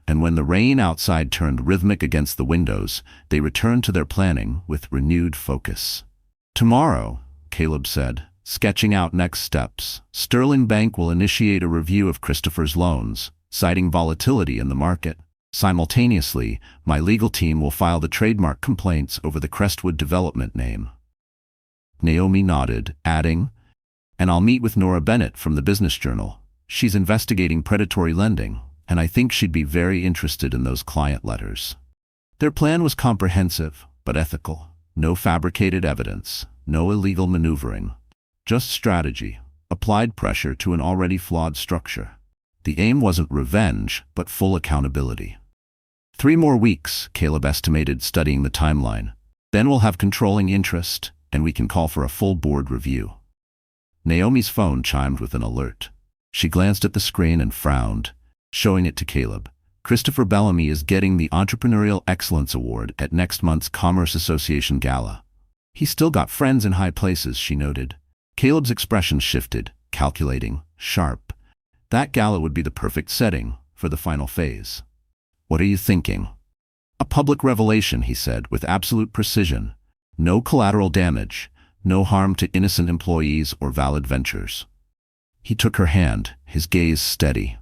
And when the rain outside turned rhythmic against the windows, they returned to their planning with renewed focus. "Tomorrow," Caleb said, sketching out next steps, "Sterling Bank will initiate a review of Christopher's loans, citing volatility in the market. Simultaneously, my legal team will file the trademark complaints over the Crestwood development name." Naomi nodded, adding, "And I'll meet with Nora Bennett from the Business Journal. She's investigating predatory lending, and I think she'd be very interested in those client letters." Their plan was comprehensive, but ethical. No fabricated evidence, no illegal maneuvering. Just strategy, applied pressure to an already flawed structure. The aim wasn't revenge, but full accountability. 3 more weeks, Caleb estimated, studying the timeline. Then we'll have controlling interest, and we can call for a full board review. Naomi's phone chimed with an alert. She glanced at the screen and frowned, showing it to Caleb. "Christopher Bellamy is getting the Entrepreneurial Excellence Award at next month's Commerce Association Gala. He's still got friends in high places," she noted. Caleb's expression shifted, calculating, sharp. That gala would be the perfect setting for the final phase. "What are you thinking?" "A public revelation," he said, with absolute precision. "No collateral damage, no harm to innocent employees or valid ventures." He took her hand, his gaze steady.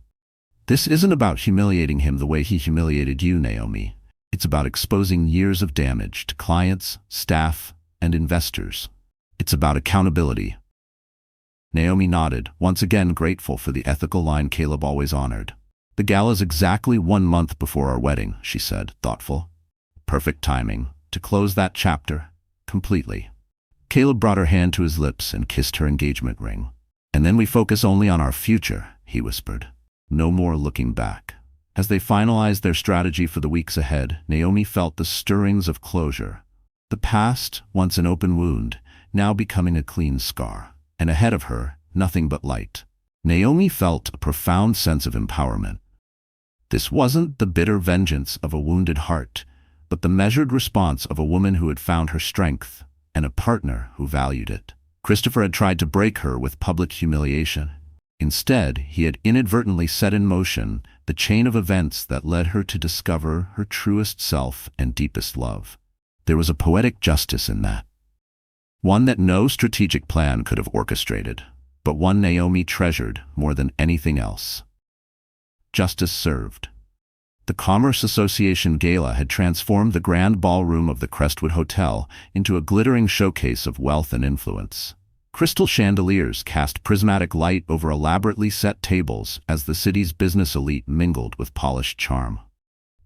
"This isn't about humiliating him the way he humiliated you, Naomi. It's about exposing years of damage to clients, staff, and investors. It's about accountability." Naomi nodded, once again grateful for the ethical line Caleb always honored. "The gala's exactly 1 month before our wedding," she said, thoughtful. "Perfect timing to close that chapter completely." Caleb brought her hand to his lips and kissed her engagement ring. "And then we focus only on our future," he whispered. "No more looking back." As they finalized their strategy for the weeks ahead, Naomi felt the stirrings of closure. The past, once an open wound, now becoming a clean scar. And ahead of her, nothing but light. Naomi felt a profound sense of empowerment. This wasn't the bitter vengeance of a wounded heart, but the measured response of a woman who had found her strength, and a partner who valued it. Christopher had tried to break her with public humiliation. Instead, he had inadvertently set in motion the chain of events that led her to discover her truest self and deepest love. There was a poetic justice in that. One that no strategic plan could have orchestrated, but one Naomi treasured more than anything else. Justice served. The Commerce Association Gala had transformed the grand ballroom of the Crestwood Hotel into a glittering showcase of wealth and influence. Crystal chandeliers cast prismatic light over elaborately set tables as the city's business elite mingled with polished charm.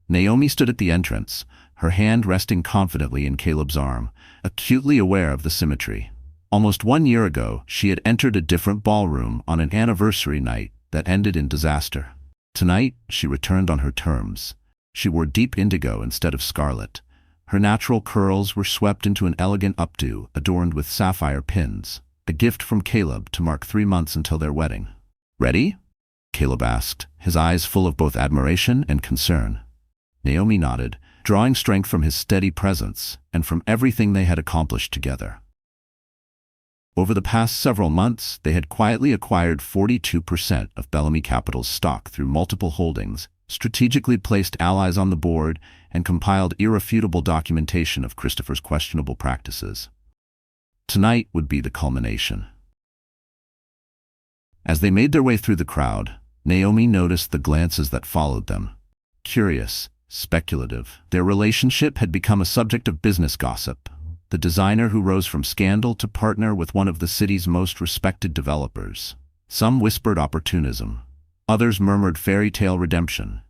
Naomi stood at the entrance, her hand resting confidently in Caleb's arm, acutely aware of the symmetry. Almost 1 year ago, she had entered a different ballroom on an anniversary night that ended in disaster. Tonight, she returned on her terms. She wore deep indigo instead of scarlet. Her natural curls were swept into an elegant updo adorned with sapphire pins, a gift from Caleb to mark 3 months until their wedding. "Ready?" Caleb asked, his eyes full of both admiration and concern. Naomi nodded, drawing strength from his steady presence and from everything they had accomplished together. Over the past several months, they had quietly acquired 42% of Bellamy Capital's stock through multiple holdings, strategically placed allies on the board, and compiled irrefutable documentation of Christopher's questionable practices. Tonight would be the culmination. As they made their way through the crowd, Naomi noticed the glances that followed them. Curious, speculative, their relationship had become a subject of business gossip. The designer who rose from scandal to partner with one of the city's most respected developers. Some whispered opportunism. Others murmured fairy tale redemption.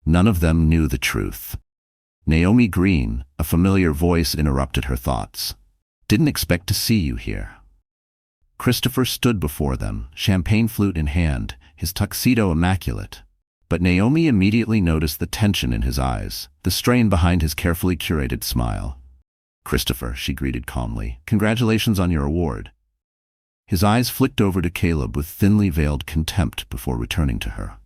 None of them knew the truth. Naomi Green, a familiar voice, interrupted her thoughts. "Didn't expect to see you here." Christopher stood before them, champagne flute in hand, his tuxedo immaculate. But Naomi immediately noticed the tension in his eyes, the strain behind his carefully curated smile. "Christopher," she greeted calmly, "congratulations on your award." His eyes flicked over to Caleb with thinly veiled contempt before returning to her.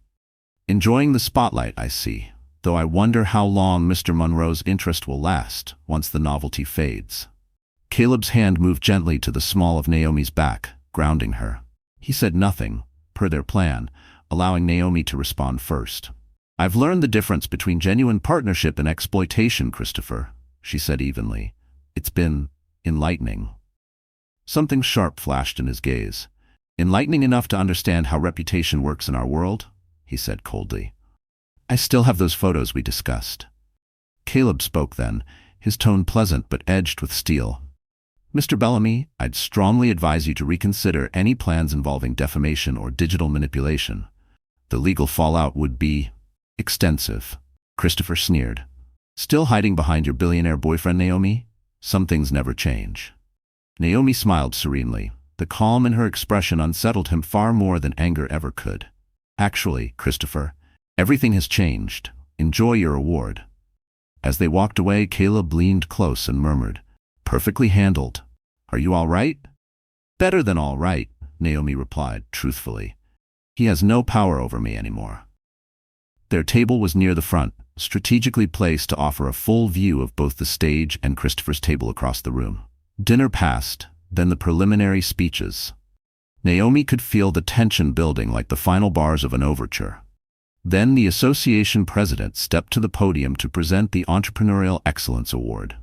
"Enjoying the spotlight, I see, though I wonder how long Mr. Monroe's interest will last once the novelty fades." Caleb's hand moved gently to the small of Naomi's back, grounding her. He said nothing, per their plan, allowing Naomi to respond first. "I've learned the difference between genuine partnership and exploitation, Christopher," she said evenly. "It's been enlightening." Something sharp flashed in his gaze. "Enlightening enough to understand how reputation works in our world?" he said coldly. "I still have those photos we discussed." Caleb spoke then, his tone pleasant but edged with steel. "Mr. Bellamy, I'd strongly advise you to reconsider any plans involving defamation or digital manipulation. The legal fallout would be extensive." Christopher sneered. "Still hiding behind your billionaire boyfriend, Naomi? Some things never change." Naomi smiled serenely. The calm in her expression unsettled him far more than anger ever could. "Actually, Christopher, everything has changed. Enjoy your award." As they walked away, Caleb leaned close and murmured, "Perfectly handled. Are you all right?" "Better than all right," Naomi replied, truthfully. "He has no power over me anymore." Their table was near the front, strategically placed to offer a full view of both the stage and Christopher's table across the room. Dinner passed, then the preliminary speeches. Naomi could feel the tension building like the final bars of an overture. Then the association president stepped to the podium to present the Entrepreneurial Excellence Award.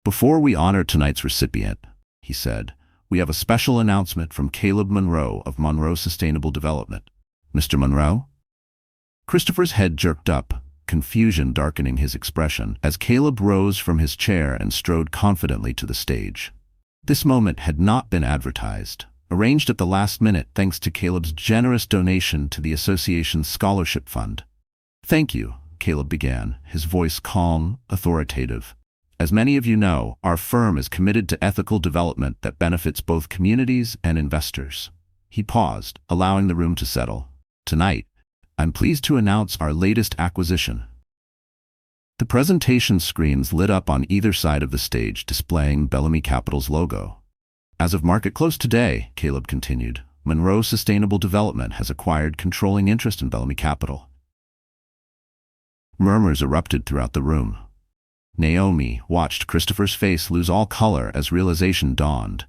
"Before we honor tonight's recipient," he said, "we have a special announcement from Caleb Monroe of Monroe Sustainable Development." "Mr. Monroe?" Christopher's head jerked up, confusion darkening his expression, as Caleb rose from his chair and strode confidently to the stage. This moment had not been advertised, arranged at the last minute thanks to Caleb's generous donation to the association's scholarship fund. "Thank you," Caleb began, his voice calm, authoritative. "As many of you know, our firm is committed to ethical development that benefits both communities and investors." He paused, allowing the room to settle. "Tonight, I'm pleased to announce our latest acquisition." The presentation screens lit up on either side of the stage, displaying Bellamy Capital's logo. "As of market close today," Caleb continued, "Monroe Sustainable Development has acquired controlling interest in Bellamy Capital." Murmurs erupted throughout the room. Naomi watched Christopher's face lose all color as realization dawned.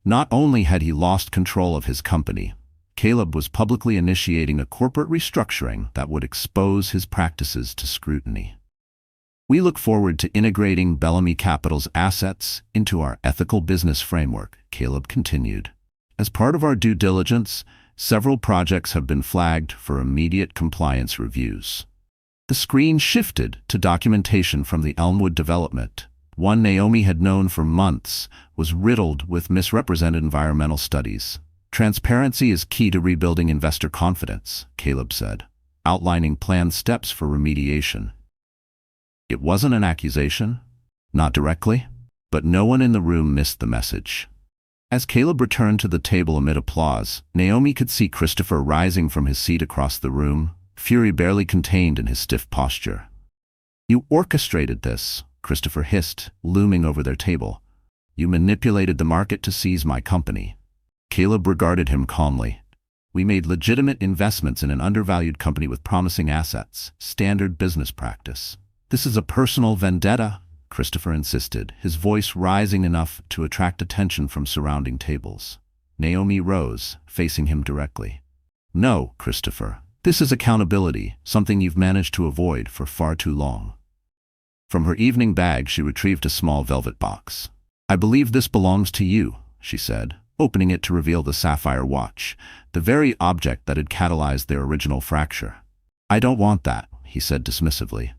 Not only had he lost control of his company, Caleb was publicly initiating a corporate restructuring that would expose his practices to scrutiny. "We look forward to integrating Bellamy Capital's assets into our ethical business framework," Caleb continued. "As part of our due diligence, several projects have been flagged for immediate compliance reviews." The screen shifted to documentation from the Elmwood development. One Naomi had known for months was riddled with misrepresented environmental studies. "Transparency is key to rebuilding investor confidence," Caleb said, outlining planned steps for remediation. It wasn't an accusation, not directly, but no one in the room missed the message. As Caleb returned to the table amid applause, Naomi could see Christopher rising from his seat across the room, fury barely contained in his stiff posture. "You orchestrated this," Christopher hissed, looming over their table. "You manipulated the market to seize my company." Caleb regarded him calmly. "We made legitimate investments in an undervalued company with promising assets, standard business practice." "This is a personal vendetta," Christopher insisted, his voice rising enough to attract attention from surrounding tables. Naomi rose, facing him directly. "No, Christopher. This is accountability, something you've managed to avoid for far too long." From her evening bag she retrieved a small velvet box. "I believe this belongs to you," she said, opening it to reveal the sapphire watch, the very object that had catalyzed their original fracture. "I don't want that," he said dismissively.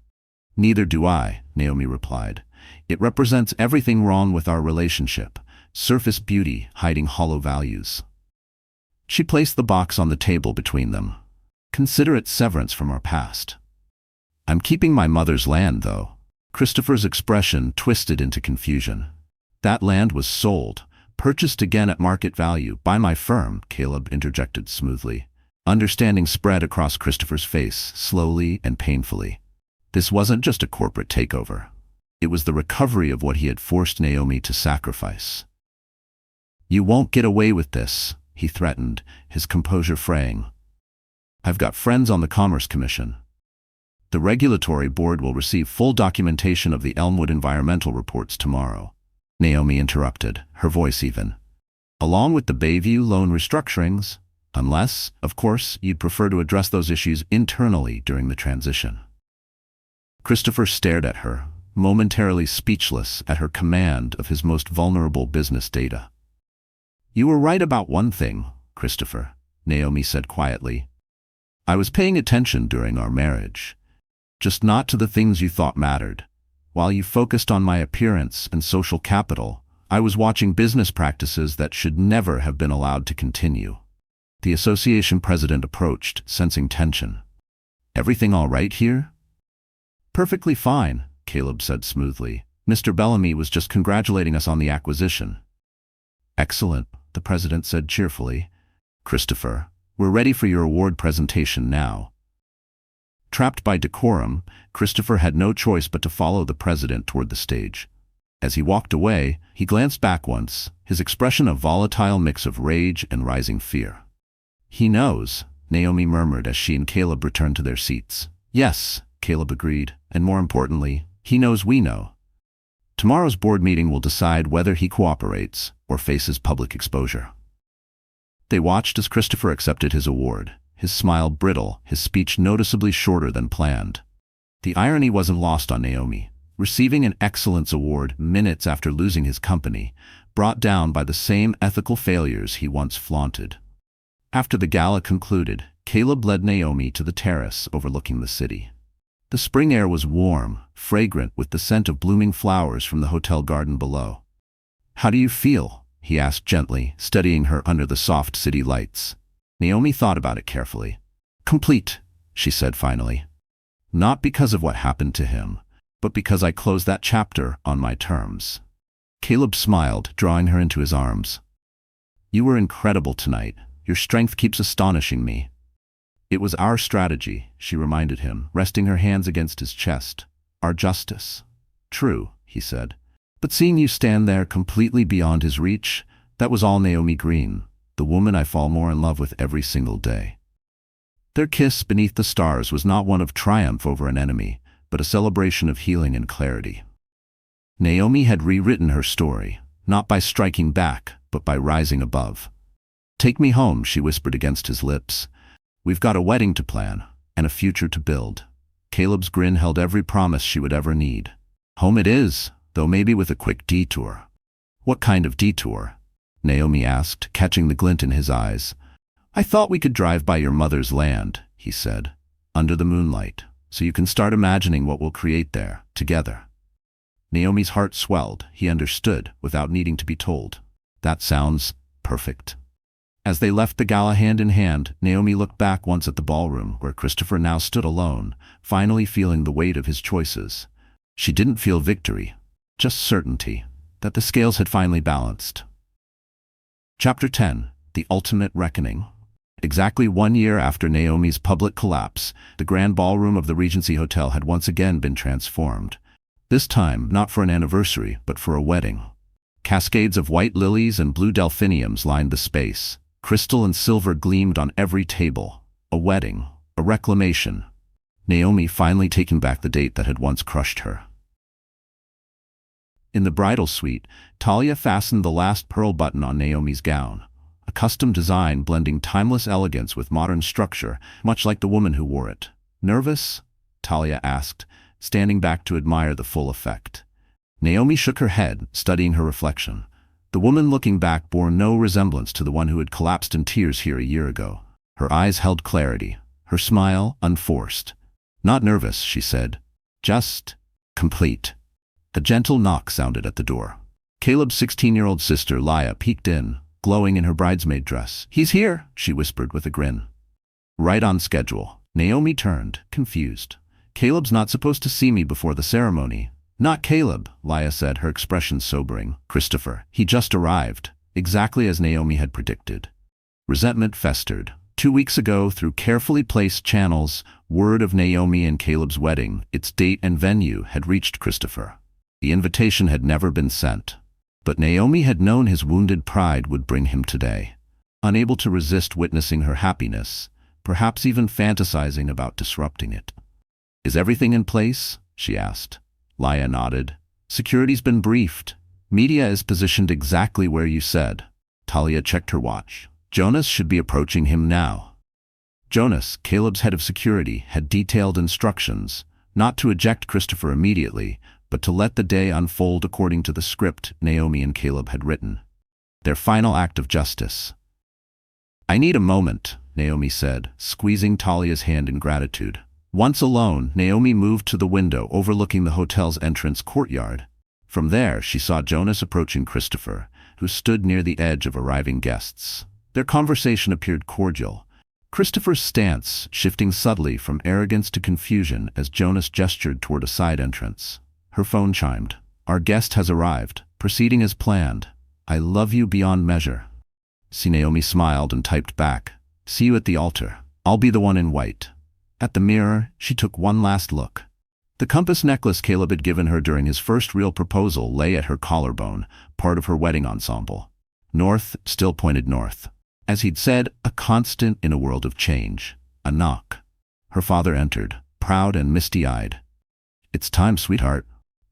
"Neither do I," Naomi replied. "It represents everything wrong with our relationship, surface beauty hiding hollow values." She placed the box on the table between them. "Consider it severance from our past." "I'm keeping my mother's land, though." Christopher's expression twisted into confusion. "That land was sold, Purchased again at market value by my firm, Caleb interjected smoothly. Understanding spread across Christopher's face, slowly and painfully. This wasn't just a corporate takeover. It was the recovery of what he had forced Naomi to sacrifice. "You won't get away with this," he threatened, his composure fraying. "I've got friends on the Commerce Commission. The regulatory board will receive full documentation of the Elmwood environmental reports tomorrow." Naomi interrupted, her voice even. "Along with the Bayview loan restructurings, unless, of course, you'd prefer to address those issues internally during the transition." Christopher stared at her, momentarily speechless at her command of his most vulnerable business data. "You were right about one thing, Christopher," Naomi said quietly. "I was paying attention during our marriage, just not to the things you thought mattered. While you focused on my appearance and social capital, I was watching business practices that should never have been allowed to continue." The association president approached, sensing tension. "Everything all right here?" "Perfectly fine," Caleb said smoothly. "Mr. Bellamy was just congratulating us on the acquisition." "Excellent," the president said cheerfully. "Christopher, we're ready for your award presentation now." Trapped by decorum, Christopher had no choice but to follow the president toward the stage. As he walked away, he glanced back once, his expression a volatile mix of rage and rising fear. "He knows," Naomi murmured as she and Caleb returned to their seats. "Yes," Caleb agreed, "and more importantly, he knows we know. Tomorrow's board meeting will decide whether he cooperates or faces public exposure." They watched as Christopher accepted his award, his smile brittle, his speech noticeably shorter than planned. The irony wasn't lost on Naomi. Receiving an excellence award minutes after losing his company, brought down by the same ethical failures he once flaunted. After the gala concluded, Caleb led Naomi to the terrace overlooking the city. The spring air was warm, fragrant with the scent of blooming flowers from the hotel garden below. "How do you feel?" he asked gently, studying her under the soft city lights. Naomi thought about it carefully. "Complete," she said finally. "Not because of what happened to him, but because I closed that chapter on my terms." Caleb smiled, drawing her into his arms. "You were incredible tonight. Your strength keeps astonishing me." "It was our strategy," she reminded him, resting her hands against his chest. "Our justice." "True," he said. "But seeing you stand there completely beyond his reach, that was all Naomi Green, the woman I fall more in love with every single day." Their kiss beneath the stars was not one of triumph over an enemy, but a celebration of healing and clarity. Naomi had rewritten her story, not by striking back, but by rising above. "Take me home," she whispered against his lips. "We've got a wedding to plan, and a future to build." Caleb's grin held every promise she would ever need. "Home it is, though maybe with a quick detour." "What kind of detour?" Naomi asked, catching the glint in his eyes. "I thought we could drive by your mother's land," he said, "under the moonlight, so you can start imagining what we'll create there, together." Naomi's heart swelled. He understood, without needing to be told. "That sounds perfect." As they left the gala hand in hand, Naomi looked back once at the ballroom, where Christopher now stood alone, finally feeling the weight of his choices. She didn't feel victory, just certainty, that the scales had finally balanced. Chapter 10. The Ultimate Reckoning. Exactly 1 year after Naomi's public collapse, the grand ballroom of the Regency Hotel had once again been transformed. This time, not for an anniversary, but for a wedding. Cascades of white lilies and blue delphiniums lined the space. Crystal and silver gleamed on every table. A wedding, a reclamation. Naomi finally taking back the date that had once crushed her. In the bridal suite, Talia fastened the last pearl button on Naomi's gown. A custom design blending timeless elegance with modern structure, much like the woman who wore it. "Nervous?" Talia asked, standing back to admire the full effect. Naomi shook her head, studying her reflection. The woman looking back bore no resemblance to the one who had collapsed in tears here a year ago. Her eyes held clarity, her smile unforced. "Not nervous," she said. "Just complete." A gentle knock sounded at the door. Caleb's 16-year-old sister, Laya, peeked in, glowing in her bridesmaid dress. "He's here," she whispered with a grin. "Right on schedule." Naomi turned, confused. "Caleb's not supposed to see me before the ceremony." "Not Caleb," Laya said, her expression sobering. "Christopher. He just arrived." exactly as Naomi had predicted. Resentment festered. 2 weeks ago, through carefully placed channels, word of Naomi and Caleb's wedding, its date and venue, had reached Christopher. The invitation had never been sent. But Naomi had known his wounded pride would bring him today. Unable to resist witnessing her happiness, perhaps even fantasizing about disrupting it. "Is everything in place?" she asked. Laya nodded. "Security's been briefed. Media is positioned exactly where you said." Talia checked her watch. Jonas should be approaching him now. Jonas, Caleb's head of security, had detailed instructions, not to eject Christopher immediately, but to let the day unfold according to the script Naomi and Caleb had written. Their final act of justice. "I need a moment," Naomi said, squeezing Talia's hand in gratitude. Once alone, Naomi moved to the window overlooking the hotel's entrance courtyard. From there, she saw Jonas approaching Christopher, who stood near the edge of arriving guests. Their conversation appeared cordial, Christopher's stance shifting subtly from arrogance to confusion as Jonas gestured toward a side entrance. Her phone chimed. "Our guest has arrived, proceeding as planned. I love you beyond measure." Naomi smiled and typed back, "See you at the altar. I'll be the one in white." At the mirror, she took one last look. The compass necklace Caleb had given her during his first real proposal lay at her collarbone, part of her wedding ensemble. North still pointed north. As he'd said, a constant in a world of change. A knock. Her father entered, proud and misty-eyed. "It's time, sweetheart.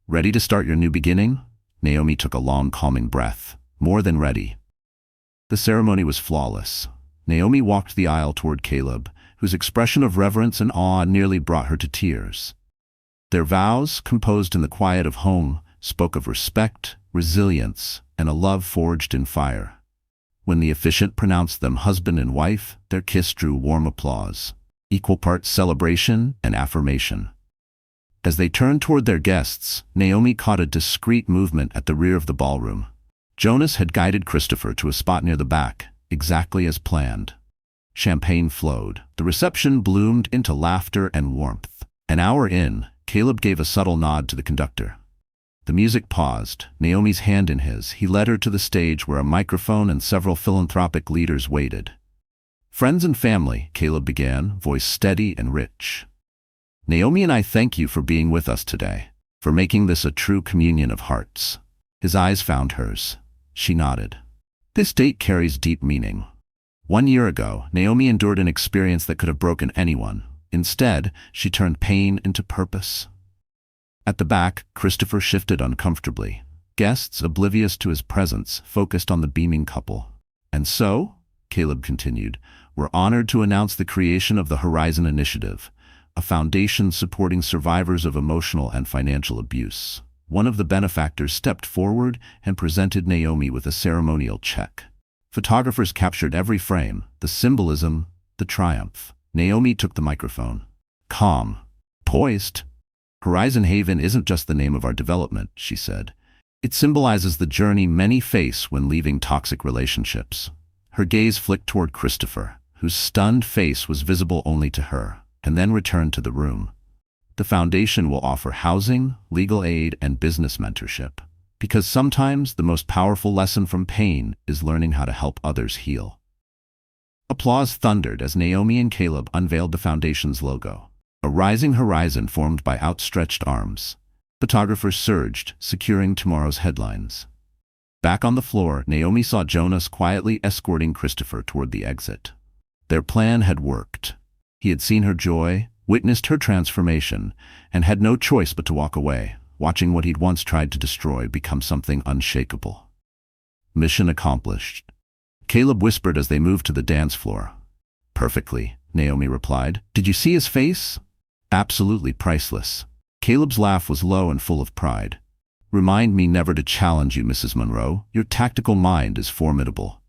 Ready to start your new beginning?" Naomi took a long, calming breath. More than ready. The ceremony was flawless. Naomi walked the aisle toward Caleb, whose expression of reverence and awe nearly brought her to tears. Their vows, composed in the quiet of home, spoke of respect, resilience, and a love forged in fire. When the officiant pronounced them husband and wife, their kiss drew warm applause, equal parts celebration and affirmation. As they turned toward their guests, Naomi caught a discreet movement at the rear of the ballroom. Jonas had guided Christopher to a spot near the back, exactly as planned. Champagne flowed. The reception bloomed into laughter and warmth. An hour in, Caleb gave a subtle nod to the conductor. The music paused, Naomi's hand in his. He led her to the stage where a microphone and several philanthropic leaders waited. "Friends and family," Caleb began, voice steady and rich. "Naomi and I thank you for being with us today, for making this a true communion of hearts." His eyes found hers. She nodded. "This date carries deep meaning. 1 year ago, Naomi endured an experience that could have broken anyone. Instead, she turned pain into purpose." At the back, Christopher shifted uncomfortably. Guests, oblivious to his presence, focused on the beaming couple. "And so," Caleb continued, "we're honored to announce the creation of the Horizon Initiative, a foundation supporting survivors of emotional and financial abuse." One of the benefactors stepped forward and presented Naomi with a ceremonial check. Photographers captured every frame, the symbolism, the triumph. Naomi took the microphone. Calm, poised. "Horizon Haven isn't just the name of our development," she said. "It symbolizes the journey many face when leaving toxic relationships." Her gaze flicked toward Christopher, whose stunned face was visible only to her, and then returned to the room. "The foundation will offer housing, legal aid, and business mentorship. Because sometimes the most powerful lesson from pain is learning how to help others heal." Applause thundered as Naomi and Caleb unveiled the foundation's logo, a rising horizon formed by outstretched arms. Photographers surged, securing tomorrow's headlines. Back on the floor, Naomi saw Jonas quietly escorting Christopher toward the exit. Their plan had worked. He had seen her joy, witnessed her transformation, and had no choice but to walk away, watching what he'd once tried to destroy become something unshakable. Mission accomplished. Caleb whispered as they moved to the dance floor. "Perfectly," Naomi replied. "Did you see his face?" "Absolutely priceless." Caleb's laugh was low and full of pride. "Remind me never to challenge you, Mrs. Monroe. Your tactical mind is formidable."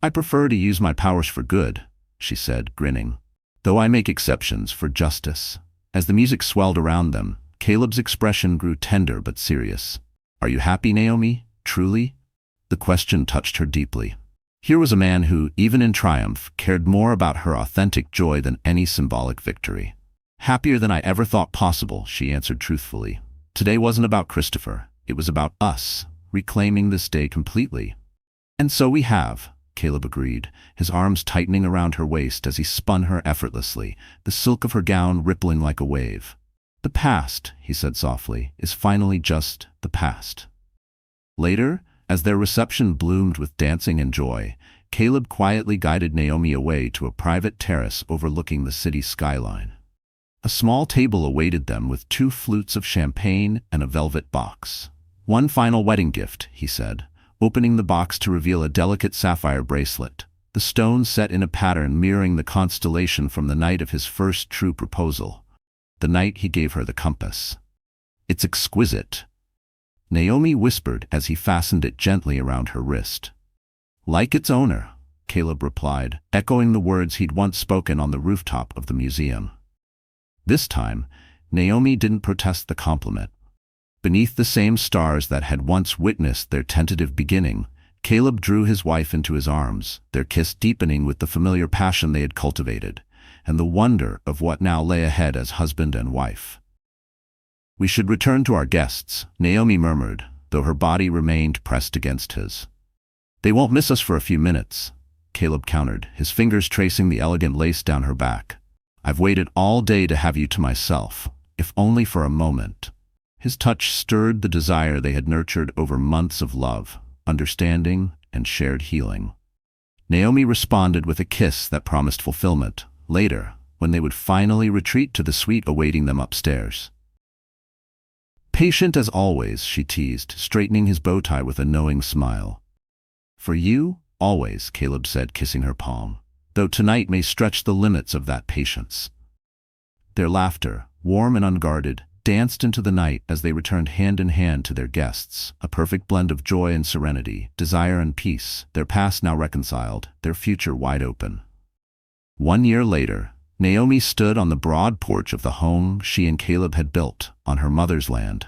"I prefer to use my powers for good," she said, grinning. "Though I make exceptions for justice." As the music swelled around them, Caleb's expression grew tender but serious. "Are you happy, Naomi? Truly?" The question touched her deeply. Here was a man who, even in triumph, cared more about her authentic joy than any symbolic victory. "Happier than I ever thought possible," she answered truthfully. "Today wasn't about Christopher. It was about us, reclaiming this day completely." And so we have, Caleb agreed, his arms tightening around her waist as he spun her effortlessly, the silk of her gown rippling like a wave. The past, he said softly, is finally just the past. Later, as their reception bloomed with dancing and joy, Caleb quietly guided Naomi away to a private terrace overlooking the city skyline. A small table awaited them with 2 flutes of champagne and a velvet box. "One final wedding gift," he said, opening the box to reveal a delicate sapphire bracelet, the stone set in a pattern mirroring the constellation from the night of his first true proposal, the night he gave her the compass. "It's exquisite," Naomi whispered as he fastened it gently around her wrist. "Like its owner," Caleb replied, echoing the words he'd once spoken on the rooftop of the museum. This time, Naomi didn't protest the compliment. Beneath the same stars that had once witnessed their tentative beginning, Caleb drew his wife into his arms, their kiss deepening with the familiar passion they had cultivated, and the wonder of what now lay ahead as husband and wife. "We should return to our guests," Naomi murmured, though her body remained pressed against his. "They won't miss us for a few minutes," Caleb countered, his fingers tracing the elegant lace down her back. "I've waited all day to have you to myself, if only for a moment." His touch stirred the desire they had nurtured over months of love, understanding, and shared healing. Naomi responded with a kiss that promised fulfillment, later, when they would finally retreat to the suite awaiting them upstairs. "Patient as always," she teased, straightening his bow tie with a knowing smile. "For you, always," Caleb said, kissing her palm, "though tonight may stretch the limits of that patience." Their laughter, warm and unguarded, danced into the night as they returned hand in hand to their guests, a perfect blend of joy and serenity, desire and peace, their past now reconciled, their future wide open. 1 year later, Naomi stood on the broad porch of the home she and Caleb had built on her mother's land.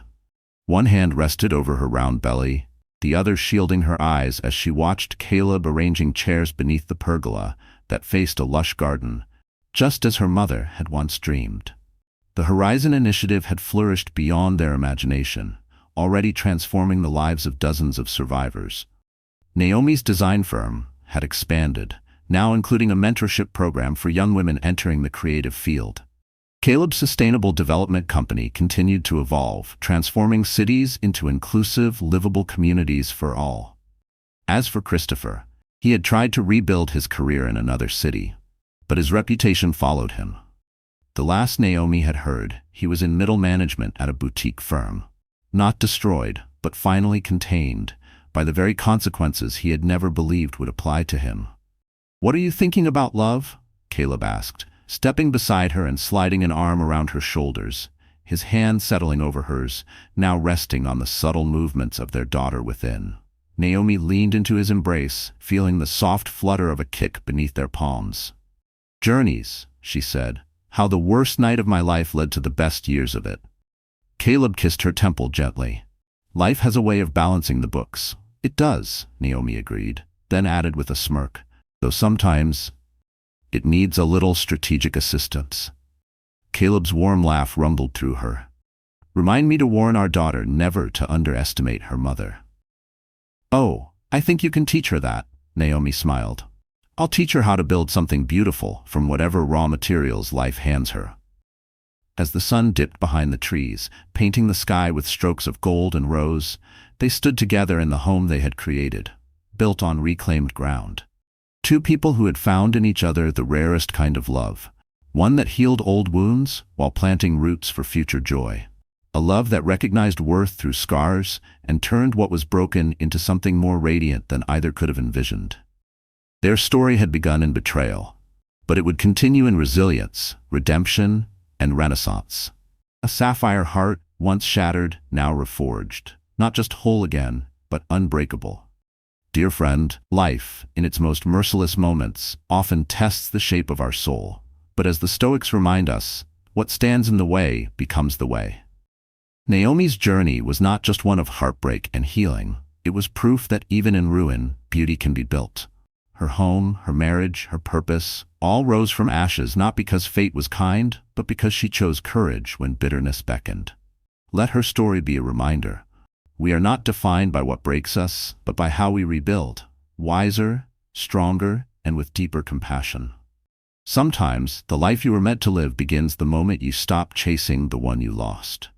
One hand rested over her round belly, the other shielding her eyes as she watched Caleb arranging chairs beneath the pergola that faced a lush garden, just as her mother had once dreamed. The Horizon Initiative had flourished beyond their imagination, already transforming the lives of dozens of survivors. Naomi's design firm had expanded, now including a mentorship program for young women entering the creative field. Caleb's sustainable development company continued to evolve, transforming cities into inclusive, livable communities for all. As for Christopher, he had tried to rebuild his career in another city, but his reputation followed him. The last Naomi had heard, he was in middle management at a boutique firm. Not destroyed, but finally contained by the very consequences he had never believed would apply to him. "What are you thinking about, love?" Caleb asked, stepping beside her and sliding an arm around her shoulders, his hand settling over hers, now resting on the subtle movements of their daughter within. Naomi leaned into his embrace, feeling the soft flutter of a kick beneath their palms. "Journeys," she said. "How the worst night of my life led to the best years of it." Caleb kissed her temple gently. "Life has a way of balancing the books." "It does," Naomi agreed, then added with a smirk, "though sometimes it needs a little strategic assistance." Caleb's warm laugh rumbled through her. "Remind me to warn our daughter never to underestimate her mother." "Oh, I think you can teach her that," Naomi smiled. "I'll teach her how to build something beautiful from whatever raw materials life hands her." As the sun dipped behind the trees, painting the sky with strokes of gold and rose, they stood together in the home they had created, built on reclaimed ground. Two people who had found in each other the rarest kind of love, one that healed old wounds while planting roots for future joy. A love that recognized worth through scars and turned what was broken into something more radiant than either could have envisioned. Their story had begun in betrayal, but it would continue in resilience, redemption, and renaissance. A sapphire heart, once shattered, now reforged, not just whole again, but unbreakable. Dear friend, life, in its most merciless moments, often tests the shape of our soul. But as the Stoics remind us, what stands in the way becomes the way. Naomi's journey was not just one of heartbreak and healing. It was proof that even in ruin, beauty can be built. Her home, her marriage, her purpose, all rose from ashes not because fate was kind, but because she chose courage when bitterness beckoned. Let her story be a reminder. We are not defined by what breaks us, but by how we rebuild. wiser, stronger, and with deeper compassion. Sometimes, the life you were meant to live begins the moment you stop chasing the one you lost.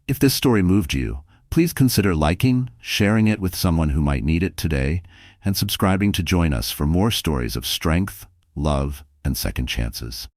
If this story moved you, please consider liking, sharing it with someone who might need it today, and subscribing to join us for more stories of strength, love, and second chances.